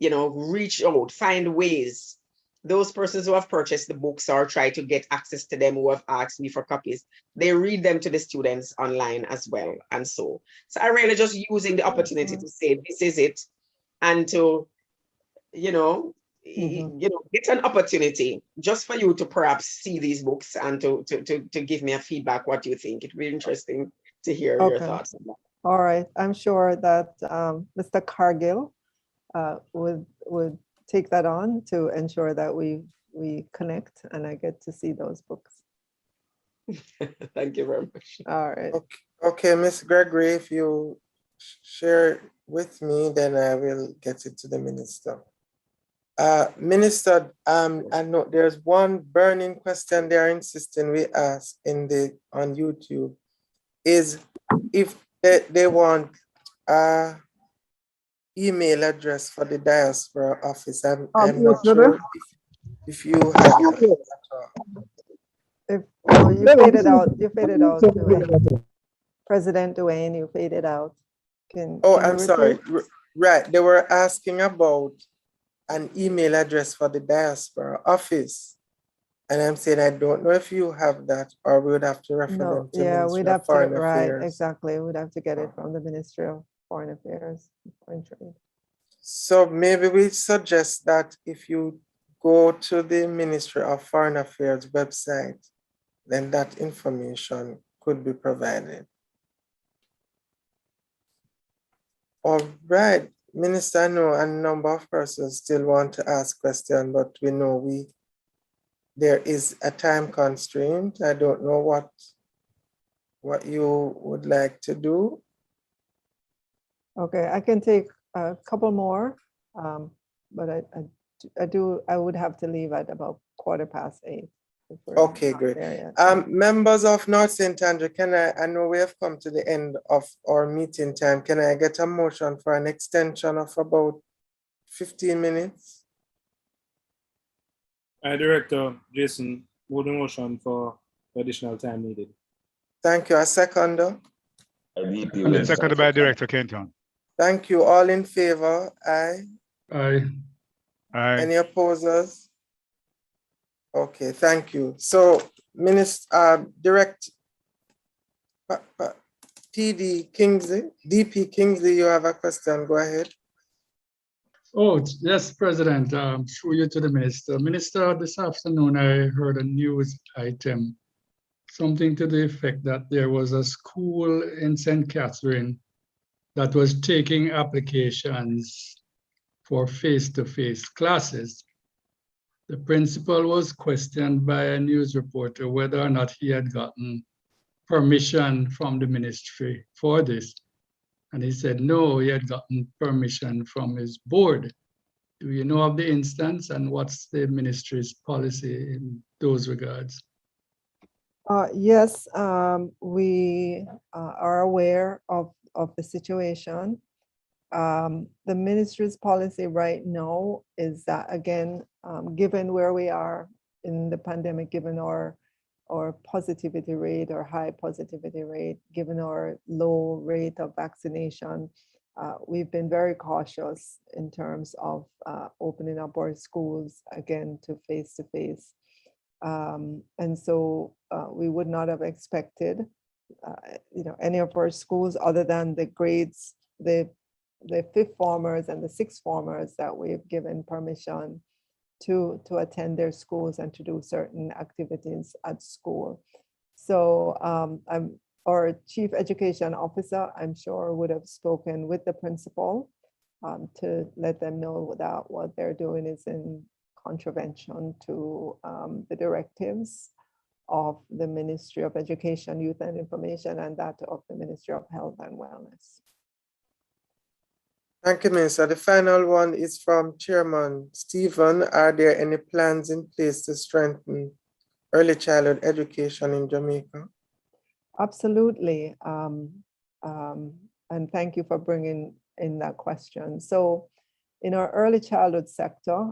reach out, find ways. Those persons who have purchased the books or try to get access to them, who have asked me for copies, they read them to the students online as well. And so I really just using the opportunity to say, this is it. And to, get an opportunity just for you to perhaps see these books and to give me a feedback. What do you think? It'd be interesting to hear your thoughts on that. All right. I'm sure that Mr. Cargill would take that on to ensure that we connect and I get to see those books. Thank you very much. All right. Okay, Ms. Gregory, if you share with me, then I will get it to the minister. Minister, I know there's one burning question they are insisting we ask on YouTube, is if they want email address for the diaspora office. I'm not sure if you have that. You faded out. Dwayne. President Dwayne, you faded out. I'm sorry. Right, they were asking about an email address for the diaspora office. And I'm saying, I don't know if you have that, or we would have to refer them to Ministry of Foreign Affairs. Right, exactly. We'd have to get it from the Ministry of Foreign Affairs, Foreign Trade. So maybe we suggest that if you go to the Ministry of Foreign Affairs website, then that information could be provided. All right, Minister, I know a number of persons still want to ask questions, but we know there is a time constraint. I don't know what you would like to do. Okay, I can take a couple more, but I would have to leave at about 8:15. Okay, great. Members of North St. Andrew, I know we have come to the end of our meeting time. Can I get a motion for an extension of about 15 minutes? Director Jason, move the motion for additional time needed. Thank you. A seconder? Seconded by Director Kenton. Thank you. All in favor? Aye. Aye. Aye. Any opposers? Okay, thank you. So, Direct PD Kingsley, DP Kingsley, you have a question. Go ahead. Oh, yes, President, through you to the Minister. Minister, this afternoon I heard a news item, something to the effect that there was a school in St. Catherine that was taking applications for face-to-face classes. The principal was questioned by a news reporter whether or not he had gotten permission from the ministry for this. And he said, no, he had gotten permission from his board. Do you know of the instance, and what's the ministry's policy in those regards? Yes, we are aware of the situation. The ministry's policy right now is that, again, given where we are in the pandemic, given our positivity rate or high positivity rate, given our low rate of vaccination, we've been very cautious in terms of opening up our schools again to face-to-face. And so we would not have expected, any of our schools other than the grades, the fifth formers and the sixth formers that we've given permission to attend their schools and to do certain activities at school. So our chief education officer, I'm sure, would have spoken with the principal to let them know that what they're doing is in contravention to the directives of the Ministry of Education, Youth and Information, and that of the Ministry of Health and Wellness. Thank you, Minister. The final one is from Chairman Stephen. Are there any plans in place to strengthen early childhood education in Jamaica? Absolutely. And thank you for bringing in that question. So in our early childhood sector,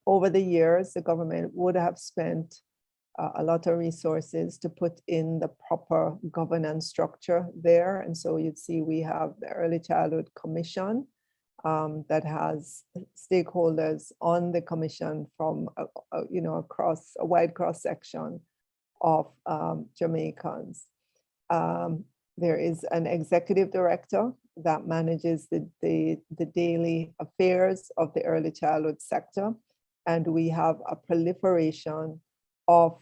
over the years, the government would have spent a lot of resources to put in the proper governance structure there. And so you'd see we have the Early Childhood Commission that has stakeholders on the commission from, across a wide cross section of Jamaicans. There is an executive director that manages the daily affairs of the early childhood sector. And we have a proliferation of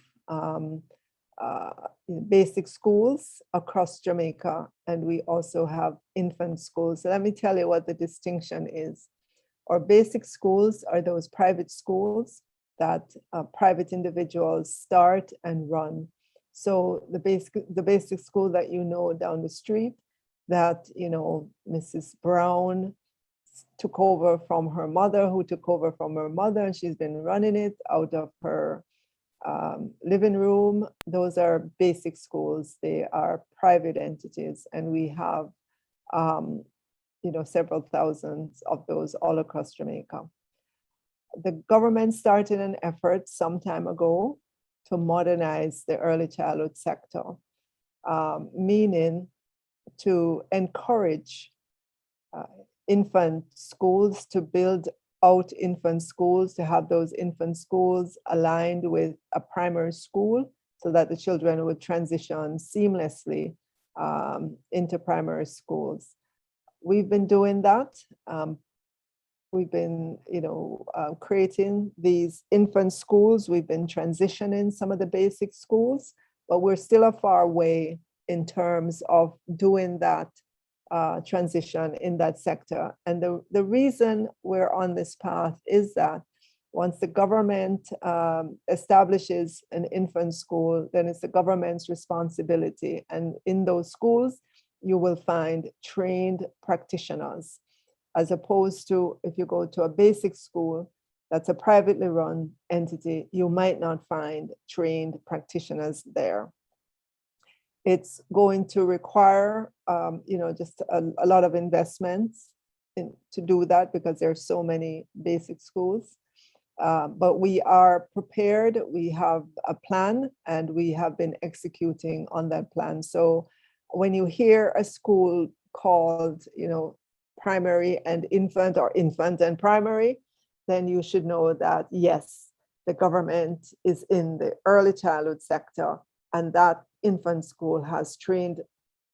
basic schools across Jamaica, and we also have infant schools. So let me tell you what the distinction is. Our basic schools are those private schools that private individuals start and run. So the basic school that you know down the street that, Mrs. Brown took over from her mother, who took over from her mother, and she's been running it out of her living room. Those are basic schools. They are private entities, and we have several thousands of those all across Jamaica. The government started an effort some time ago to modernize the early childhood sector, meaning to encourage infant schools, to build out infant schools, to have those infant schools aligned with a primary school so that the children would transition seamlessly into primary schools. We've been doing that. We've been, creating these infant schools. We've been transitioning some of the basic schools, but we're still a far way in terms of doing that transition in that sector. And the reason we're on this path is that once the government establishes an infant school, then it's the government's responsibility. And in those schools, you will find trained practitioners, as opposed to if you go to a basic school that's a privately run entity, you might not find trained practitioners there. It's going to require, just a lot of investments to do that because there are so many basic schools. But we are prepared. We have a plan, and we have been executing on that plan. So when you hear a school called, primary and infant, or infant and primary, then you should know that, yes, the government is in the early childhood sector, and that infant school has trained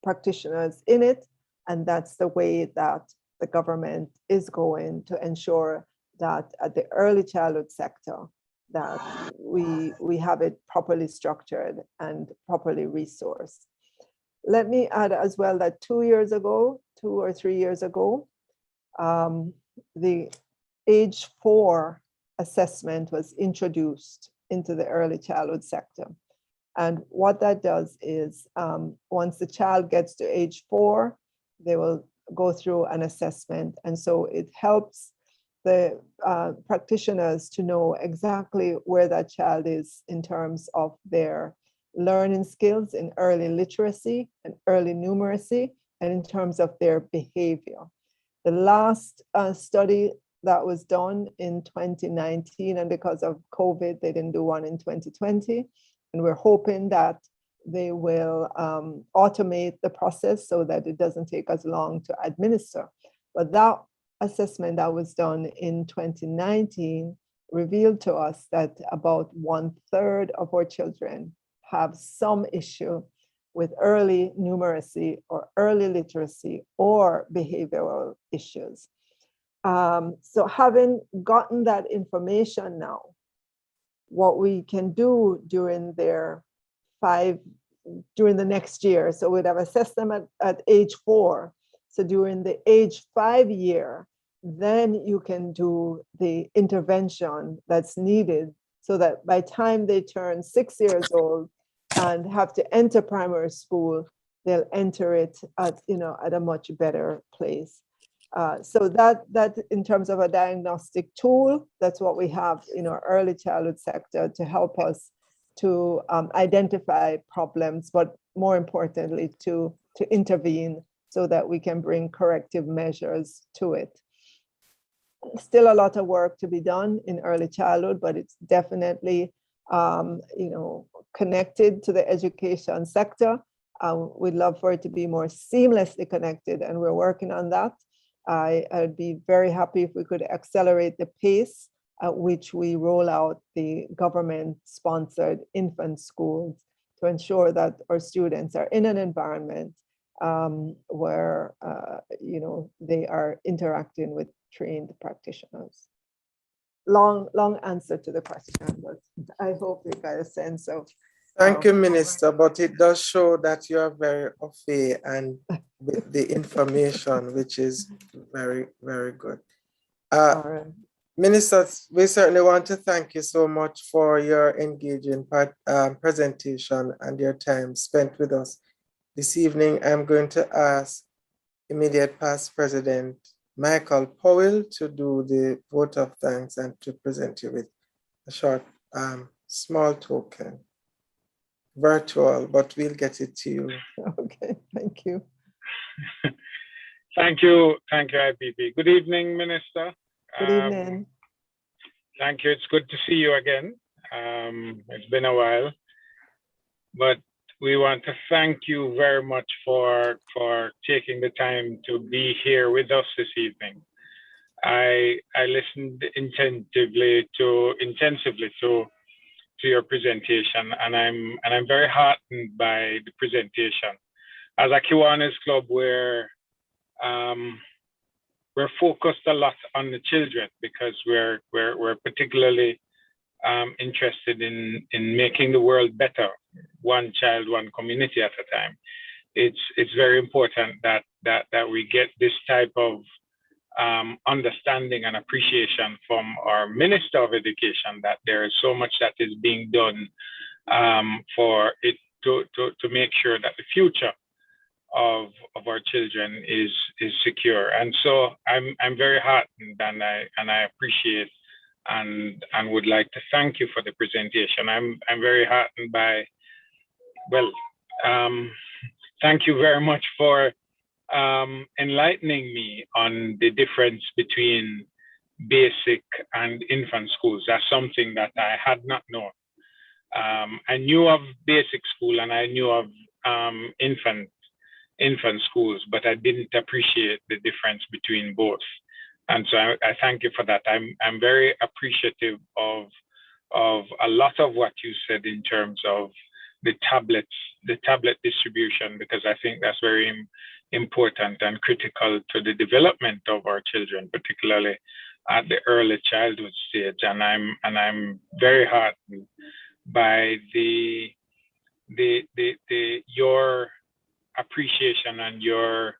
practitioners in it. And that's the way that the government is going to ensure that at the early childhood sector, that we have it properly structured and properly resourced. Let me add as well that 2 or 3 years ago, the age 4 assessment was introduced into the early childhood sector. And what that does is once the child gets to age 4, they will go through an assessment. And so it helps the practitioners to know exactly where that child is in terms of their learning skills in early literacy and early numeracy, and in terms of their behavior. The last study that was done in 2019, and because of COVID, they didn't do one in 2020. And we're hoping that they will automate the process so that it doesn't take as long to administer. But that assessment that was done in 2019 revealed to us that about 1/3 of our children have some issue with early numeracy or early literacy or behavioral issues. So having gotten that information now, what we can do during the next year, so we'd have assessed them at age 4. So during the age 5 year, then you can do the intervention that's needed so that by time they turn 6 years old and have to enter primary school, they'll enter it at a much better place. So that in terms of a diagnostic tool, that's what we have in our early childhood sector to help us to identify problems, but more importantly, to intervene so that we can bring corrective measures to it. Still a lot of work to be done in early childhood, but it's definitely connected to the education sector. We'd love for it to be more seamlessly connected, and we're working on that. I'd be very happy if we could accelerate the pace at which we roll out the government-sponsored infant schools to ensure that our students are in an environment where they are interacting with trained practitioners. Long answer to the question, but I hope you got a sense of. Thank you, Minister, but it does show that you are very au fait and with the information, which is very, very good. Minister, we certainly want to thank you so much for your engaging presentation and your time spent with us. This evening, I'm going to ask immediate past President Michael Powell to do the vote of thanks and to present you with a short, small token. Virtual, but we'll get it to you. Okay, thank you. Thank you, IPP. Good evening, Minister. Good evening. Thank you. It's good to see you again. It's been a while, but we want to thank you very much for taking the time to be here with us this evening. I listened intensively to your presentation, and I'm very heartened by the presentation. As a Kiwanis club, we're focused a lot on the children because we're particularly interested in making the world better, one child, one community at a time. It's very important that we get this type of understanding and appreciation from our Minister of Education that there is so much that is being done for it to make sure that the future of our children is secure. And so I'm very heartened, and I appreciate and would like to thank you for the presentation. I'm very heartened by, thank you very much for enlightening me on the difference between basic and infant schools. That's something that I had not known. I knew of basic school and I knew of infant schools, but I didn't appreciate the difference between both. And so I thank you for that. I'm very appreciative of a lot of what you said in terms of the tablet distribution, because I think that's very important and critical to the development of our children, particularly at the early childhood stage. And I'm very heartened by your appreciation and your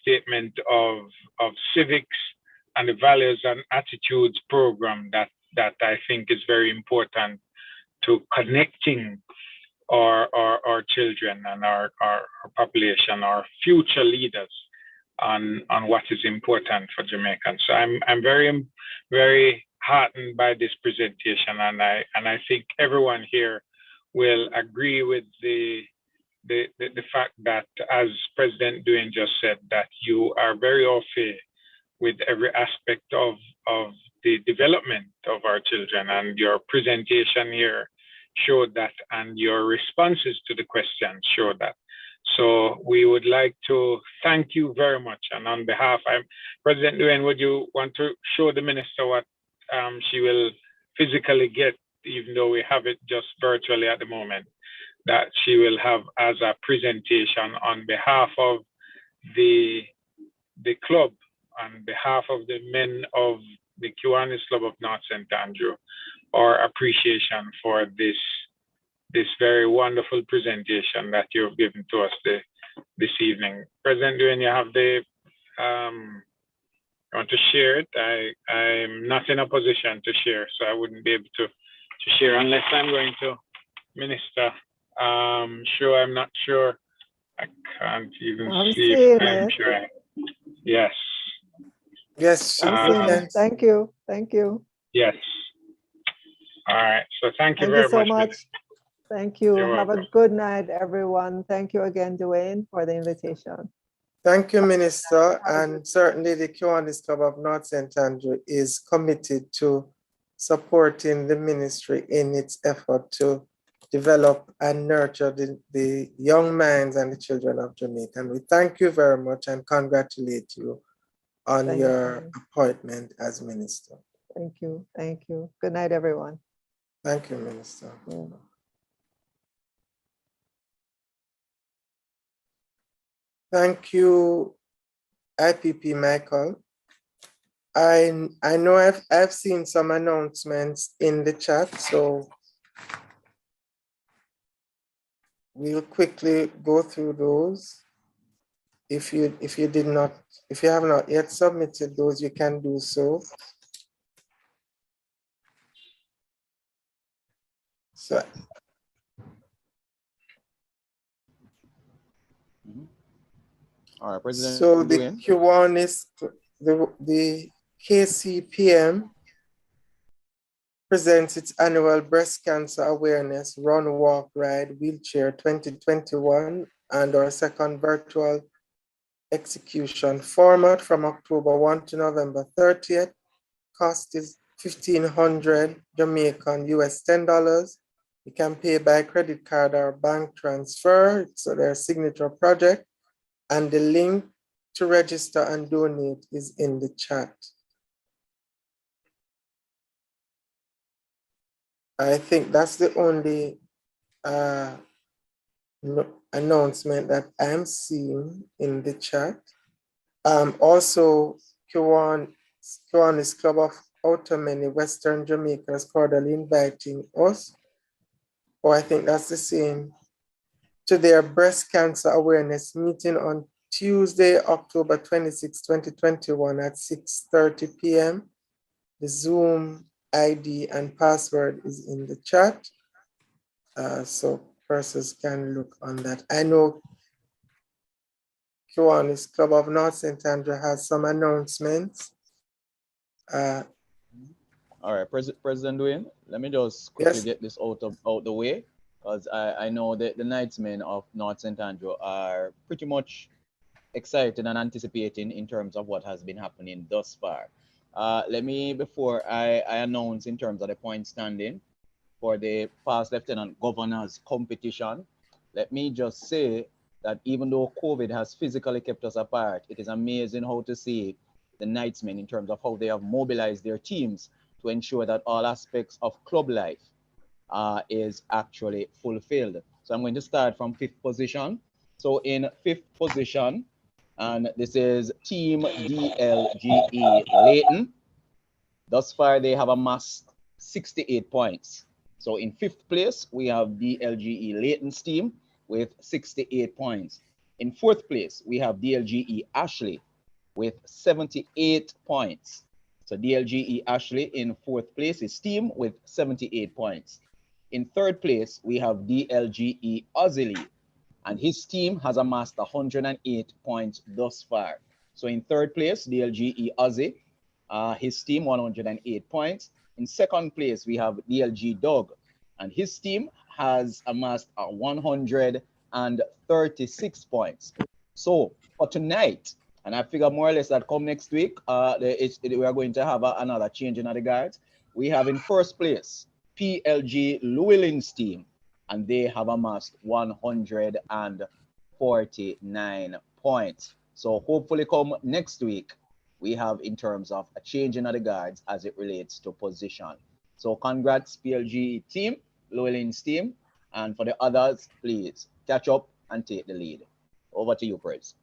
statement of civics and the values and attitudes program that I think is very important to connecting our children and our population, our future leaders on what is important for Jamaicans. So I'm very, very heartened by this presentation, and I think everyone here will agree with the the fact that, as President Dwayne just said, that you are very au fait with every aspect of the development of our children, and your presentation here showed that, and your responses to the questions showed that. So we would like to thank you very much. And on behalf, President Dwayne, would you want to show the minister what she will physically get, even though we have it just virtually at the moment, that she will have as a presentation on behalf of the club, on behalf of the men of the Kiwanis Club of North St. Andrew, our appreciation for this very wonderful presentation that you've given to us this evening. President Dwayne, you have the, I want to share it. I'm not in a position to share, so I wouldn't be able to share unless I'm going to Minister. Sure, I'm not sure. I can't even see if I'm sure. Yes. Yes, I'm seeing it. Thank you. Thank you. Yes. All right. So thank you Thank very you so much. much. Thank you. You're Have a welcome. good night, everyone. Thank you again, Dwayne, for the invitation. Thank you, Minister. And certainly the Kiwanis Club of North St. Andrew is committed to supporting the ministry in its effort to develop and nurture the young minds and the children of Jamaica. And we thank you very much and congratulate you on Thank your you. appointment as minister. Thank you. Thank you. Good night, everyone. Thank you, Minister. Yeah. Thank you, IPP Michael. I know I've seen some announcements in the chat, so we'll quickly go through those. If you have not yet submitted those, you can do so. So All right, President So the Dwayne. Kiwanis, the KCPM presents its annual breast cancer awareness run, walk, ride, wheelchair 2021 and our second virtual execution format from October 1 to November 30th. Cost is $1,500 Jamaican US $10. You can pay by credit card or bank transfer. So their signature project. And the link to register and donate is in the chat. I think that's the only announcement that I'm seeing in the chat. Also, Kiwanis Club of Outermany, Western Jamaica is cordially inviting us, or I think that's the same, to their breast cancer awareness meeting on Tuesday, October 26, 2021 at 6:30 p.m. The Zoom ID and password is in the chat, so persons can look on that. I know Kiwanis Club of North St. Andrew has some announcements. All right, President Dwayne, let me just quickly get this out the way, because I know that the Knightsmen of North St. Andrew are pretty much excited and anticipating in terms of what has been happening thus far. Let me, before I announce in terms of the point standing for the past lieutenant governor's competition, let me just say that even though COVID has physically kept us apart, it is amazing how to see the Knightsmen in terms of how they have mobilized their teams to ensure that all aspects of club life is actually fulfilled. So I'm going to start from 5th position. So in 5th position, and this is Team DLGE Leighton. Thus far, they have amassed 68 points. So in 5th place, we have DLGE Leighton's team with 68 points. In 4th place, we have DLGE Ashley with 78 points. So DLGE Ashley in 4th place is team with 78 points. In 3rd place, we have DLGE Ozzy, and his team has amassed 108 points thus far. So in 3rd place, DLGE Ozzy, his team 108 points. In 2nd place, we have DLG Dog, and his team has amassed 136 points. So for tonight, and I figure more or less that come next week, we are going to have another change in the guards. We have in first place PLG Llewellyn's team, and they have amassed 149 points. So hopefully come next week, we have in terms of a change in the guards as it relates to position. So congrats PLG team, Llewellyn's team, and for the others, please catch up and take the lead. Over to you, Prez.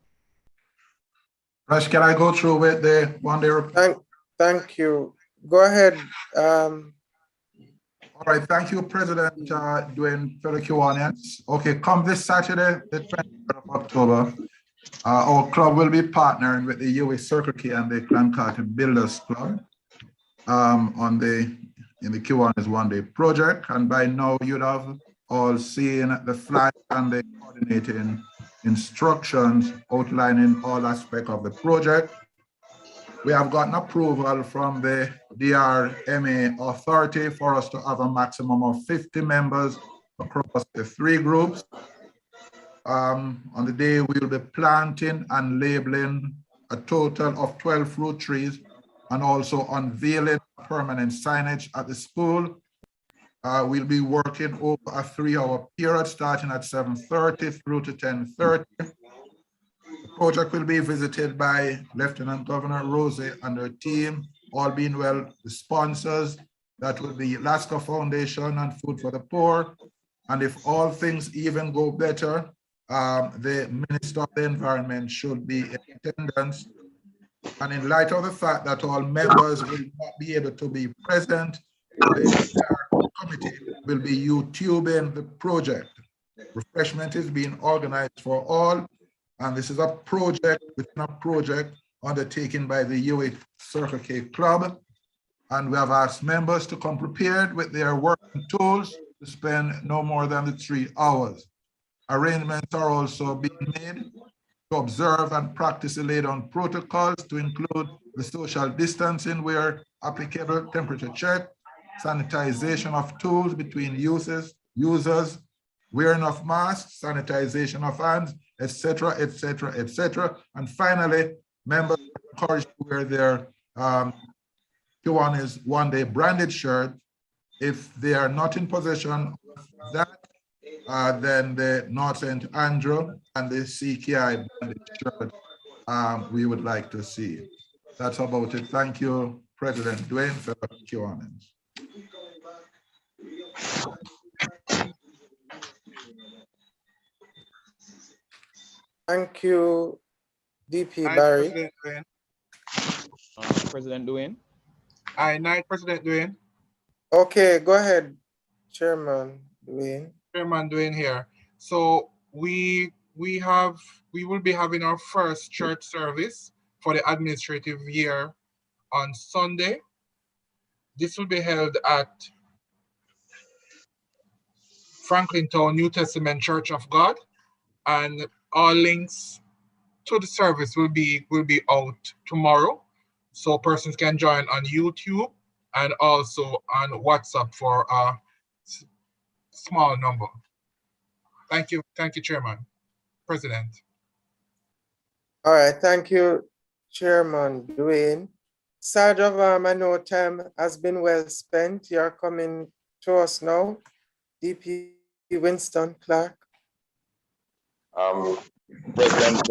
Rush, can I go through with the one-day report? Thank you. Go ahead. All right, thank you, President Dwayne for the Kiwanis. Okay, come this Saturday, the 23rd of October, our club will be partnering with the UA Circle K and the Clancarty Builders Club in the Kiwanis one-day project. And by now, you'd have all seen the flag and the coordinating instructions outlining all aspects of the project. We have gotten approval from the DRMA authority for us to have a maximum of 50 members across the 3 groups. On the day, we will be planting and labeling a total of 12 fruit trees and also unveiling permanent signage at the school. We'll be working over a 3-hour period starting at 7:30 through to 10:30. The project will be visited by Lieutenant Governor Rosie and her team, all being well, the sponsors. That will be Lasker Foundation and Food for the Poor. And if all things even go better, the Minister of the Environment should be in attendance. And in light of the fact that all members will not be able to be present, the committee will be YouTubing the project. Refreshment is being organized for all, and this is a project within a project undertaken by the UA Circle K Club. And we have asked members to come prepared with their working tools to spend no more than the 3 hours. Arrangements are also being made to observe and practice the laid-down protocols to include the social distancing where applicable, temperature check, sanitization of tools between users, wearing of masks, sanitization of hands, etc., etc., etc. And finally, members are encouraged to wear their Kiwanis one-day branded shirt. If they are not in possession of that, then the North St. Andrew and the CKI branded shirt we would like to see. That's about it. Thank you, President Dwayne, for Kiwanis. Thank you, DP Night, Barry. President Dwayne. President Dwayne. Aye, night, President Dwayne. Okay, go ahead, Chairman Dwayne. Chairman Dwayne here. So we will be having our first church service for the administrative year on Sunday. This will be held at Franklin Town New Testament Church of God, and all links to the service will be out tomorrow, so persons can join on YouTube and also on WhatsApp for a small number. Thank you, Chairman, President. All right, thank you, Chairman Dwayne. Sergeant, I know time has been well spent. You're coming to us now. DP Winston Clark. President,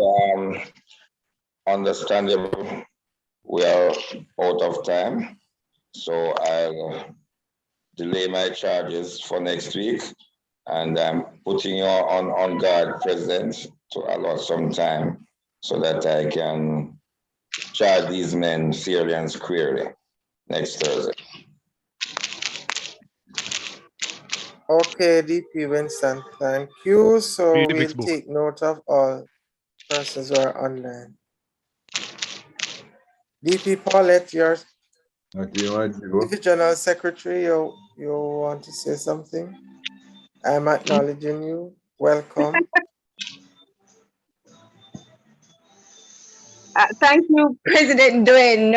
understandable, we are out of time, so I'll delay my charges for next week, and I'm putting you on guard, President, to allot some time so that I can charge these men fairly and squarely next Thursday. Okay, DP Winston, thank you. So we'll take note of all persons who are online. DP Paulette, your Divisional Secretary, you want to say something? I'm acknowledging you. Welcome. Thank you, President Dwayne.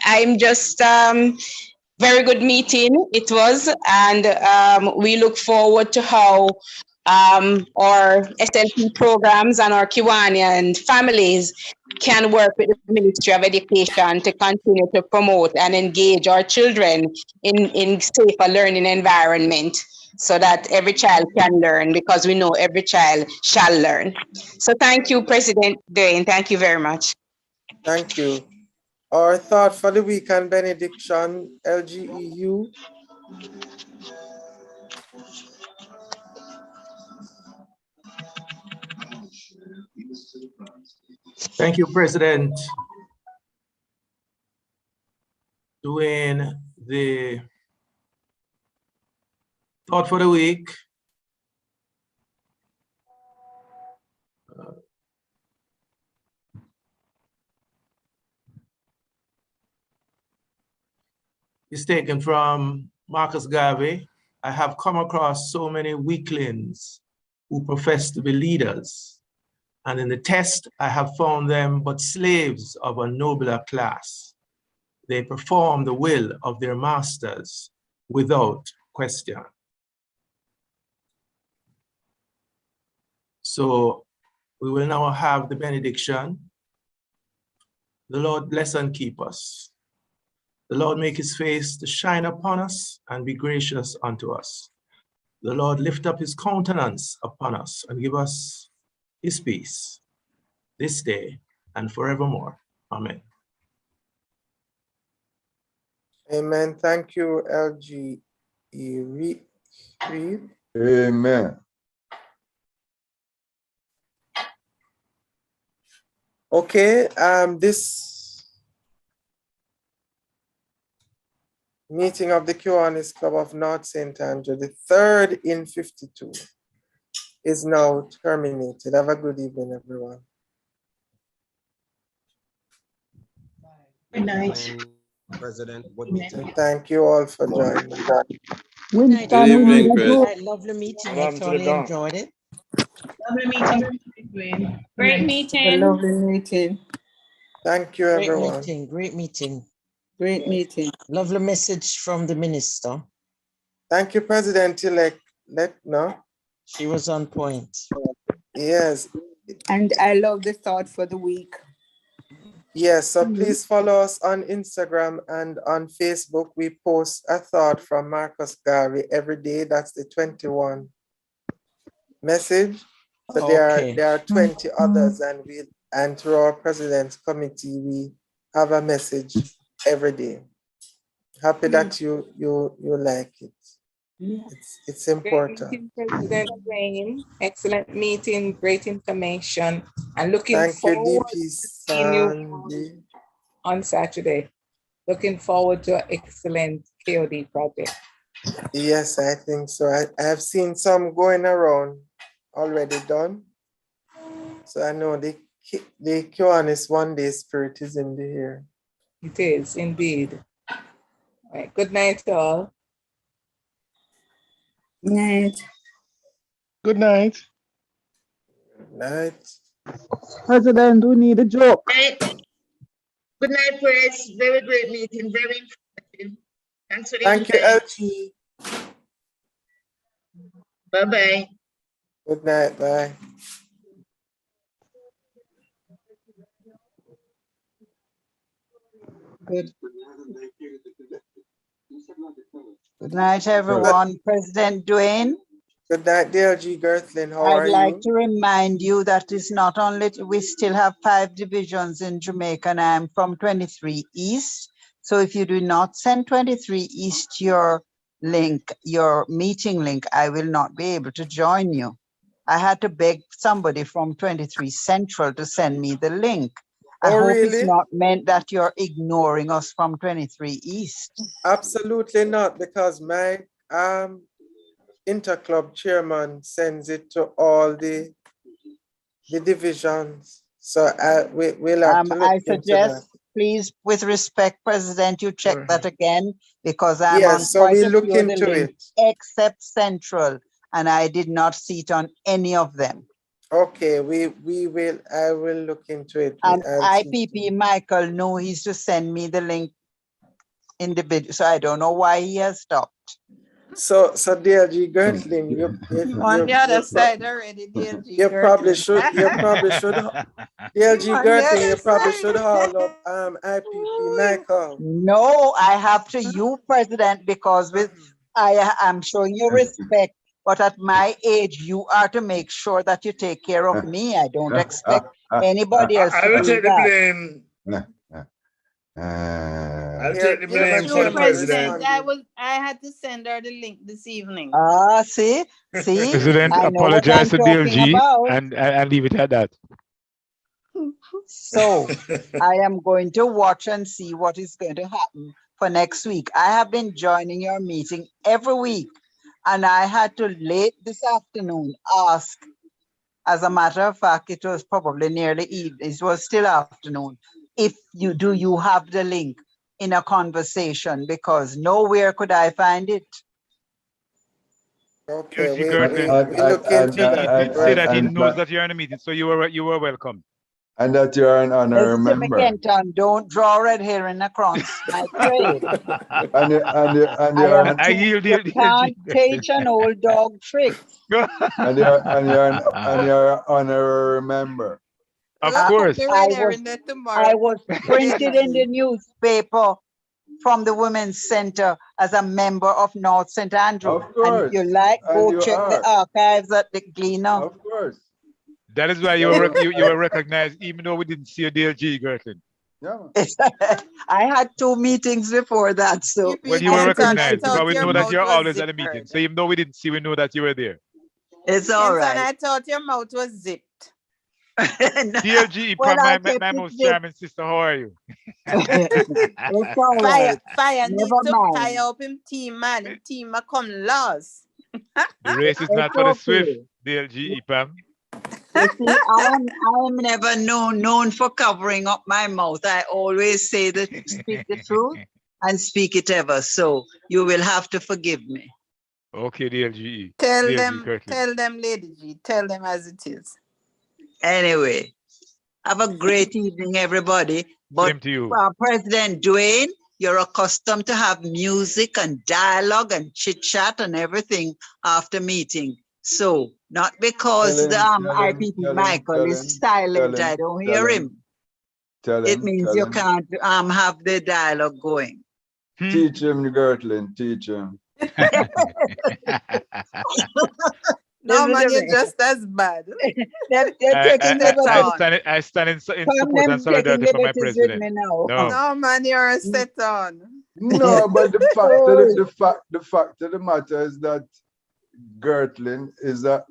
I'm just very good meeting it was, and we look forward to how our SLP programs and our Kiwanian families can work with the Ministry of Education to continue to promote and engage our children in safer learning environment so that every child can learn, because we know every child shall learn. So thank you, President Dwayne. Thank you very much. Thank you. Our thought for the week and benediction, LGEU. Thank you, President. Doing the thought for the week. Is taken from Marcus Garvey. I have come across so many weaklings who profess to be leaders, and in the test I have found them but slaves of a nobler class. They perform the will of their masters without question. So we will now have the benediction. The Lord bless and keep us. The Lord make his face to shine upon us and be gracious unto us. The Lord lift up his countenance upon us and give us his peace this day and forevermore. Amen. Amen. Thank you, LG. Read. Amen. Okay, this meeting of the Kiwanis Club of North St. Andrew, the third in 52, is now terminated. Have a good evening, everyone. Good night. President, good meeting. Thank you all for joining. Good evening, Chris. Lovely meeting. I thoroughly enjoyed it. Lovely meeting. Great A meeting. lovely meeting. Thank you, everyone. Great meeting. Great meeting. Great meeting. Lovely message from the minister. Thank you, President-elect. No? She was on point. Yes. And I love the thought for the week. Yes, so please follow us on Instagram and on Facebook. We post a thought from Marcus Garvey every day. That's the 21 message. So there are 20 others, and through our President's Committee, we have a message every day. Happy that you like it. It's important. Great meeting, President Wayne. Excellent meeting, great information, and looking Thank you, forward DP to seeing you Sandy. on Saturday. Looking forward to an excellent KOD project. Yes, I think so. I have seen some going around already done. So I know the Kiwanis one day spirit is in the air. It is indeed. All right. Good night, all. Good night. Good night. Good night. President, we need a joke. Good night, Press. Very great meeting. Very informative. Thanks for the Thank you, invite. LG. Bye-bye. Good night. Bye. Good night, everyone. President Dwayne. Good night, DLG Gerthlin. How are I'd like you? to remind you that it's not only, we still have 5 divisions in Jamaica, and I'm from 23 East. So if you do not send 23 East your link, your meeting link, I will not be able to join you. I had to beg somebody from 23 Central to send me the link. I hope really? it's not meant that you're ignoring us from 23 East. Absolutely not, because my interclub chairman sends it to all the divisions. So we'll have to look I into that. suggest, please, with respect, President, you check that again, because I'm Yes, on so quite we a look few of the into links, except Central, and I did not see it on any of them. Okay, I will look into it. And I'll see. IPP Michael, no, he's to send me the link individual, so I don't know why he has stopped. So DLG Gertling, On the other side already, DLG. you probably should DLG Gertling, you probably should haul up IPP Michael. No, I have to you, President, because I am showing you respect. But at my age, you are to make sure that you take care of me. I don't expect anybody else I to will do take the that. blame. I'll take the blame for the president. I had to send her the link this evening. Ah, see? President, I know what apologize I'm to talking DLG about. and leave it at that. So I am going to watch and see what is going to happen for next week. I have been joining your meeting every week, and I had to late this afternoon ask. As a matter of fact, it was probably nearly evening. It was still afternoon. If you do, you have the link in a conversation, because nowhere could I find it. Okay, DLG we Gertling, look into that. he said that he knows that you're in the meeting, so you were welcome. And that you're an honorary Listen to member. Kenton, don't draw red herring across my trade. And I yield You can't teach an old dog tricks. and you're an honorary member. Of course. I was printed in the newspaper from the Women's Center as a member of North St. Andrew. Of course. And if you like, go you check the are. archives at the Gleaner. Of course. That is why you were recognized, even though we didn't see a DLG Gertling. Yeah. I had 2 meetings before that, so. Well, you were recognized because we know that you're always at the meeting. So even though we didn't see, we know that you were there. It's all right. I thought your mouth was zipped. DLG, Well, I my kept it most zipped. charming sister, how are you? It's all right. Fire need Never to mind. fire up him team, man. Him team a come last. The race is not It's for the okay. swift, DLG, EPAM. You see, I'm never known for covering up my mouth. I always say that speak the truth and speak it ever. So you will have to forgive me. Okay, DLG. Tell DLG them, Lady G. Tell them as it is. Anyway, have a great evening, everybody. But Same to you. President Dwayne, you're accustomed to have music and dialogue and chit chat and everything after meeting. So not because the IPP Michael is silent, I don't hear him. It means you can't have the dialogue going. Teach him, Gertling, teach him. No, man, you're just as bad. I stand in support and solidarity for my president. No, man, you're a set on. No, but the fact of the matter is that Gertling is a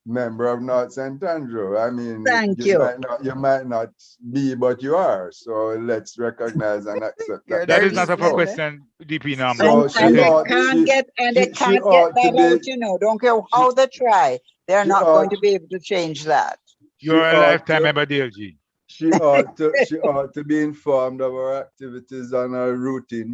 member of North St. Andrew. I mean, you might not be, but you are. So let's recognize and accept that. That is not a question, DP number. So they can't get that out, you know. Don't care how they try. They're not going to be able to change that. You're a lifetime member, DLG. She ought to be informed of our activities on a routine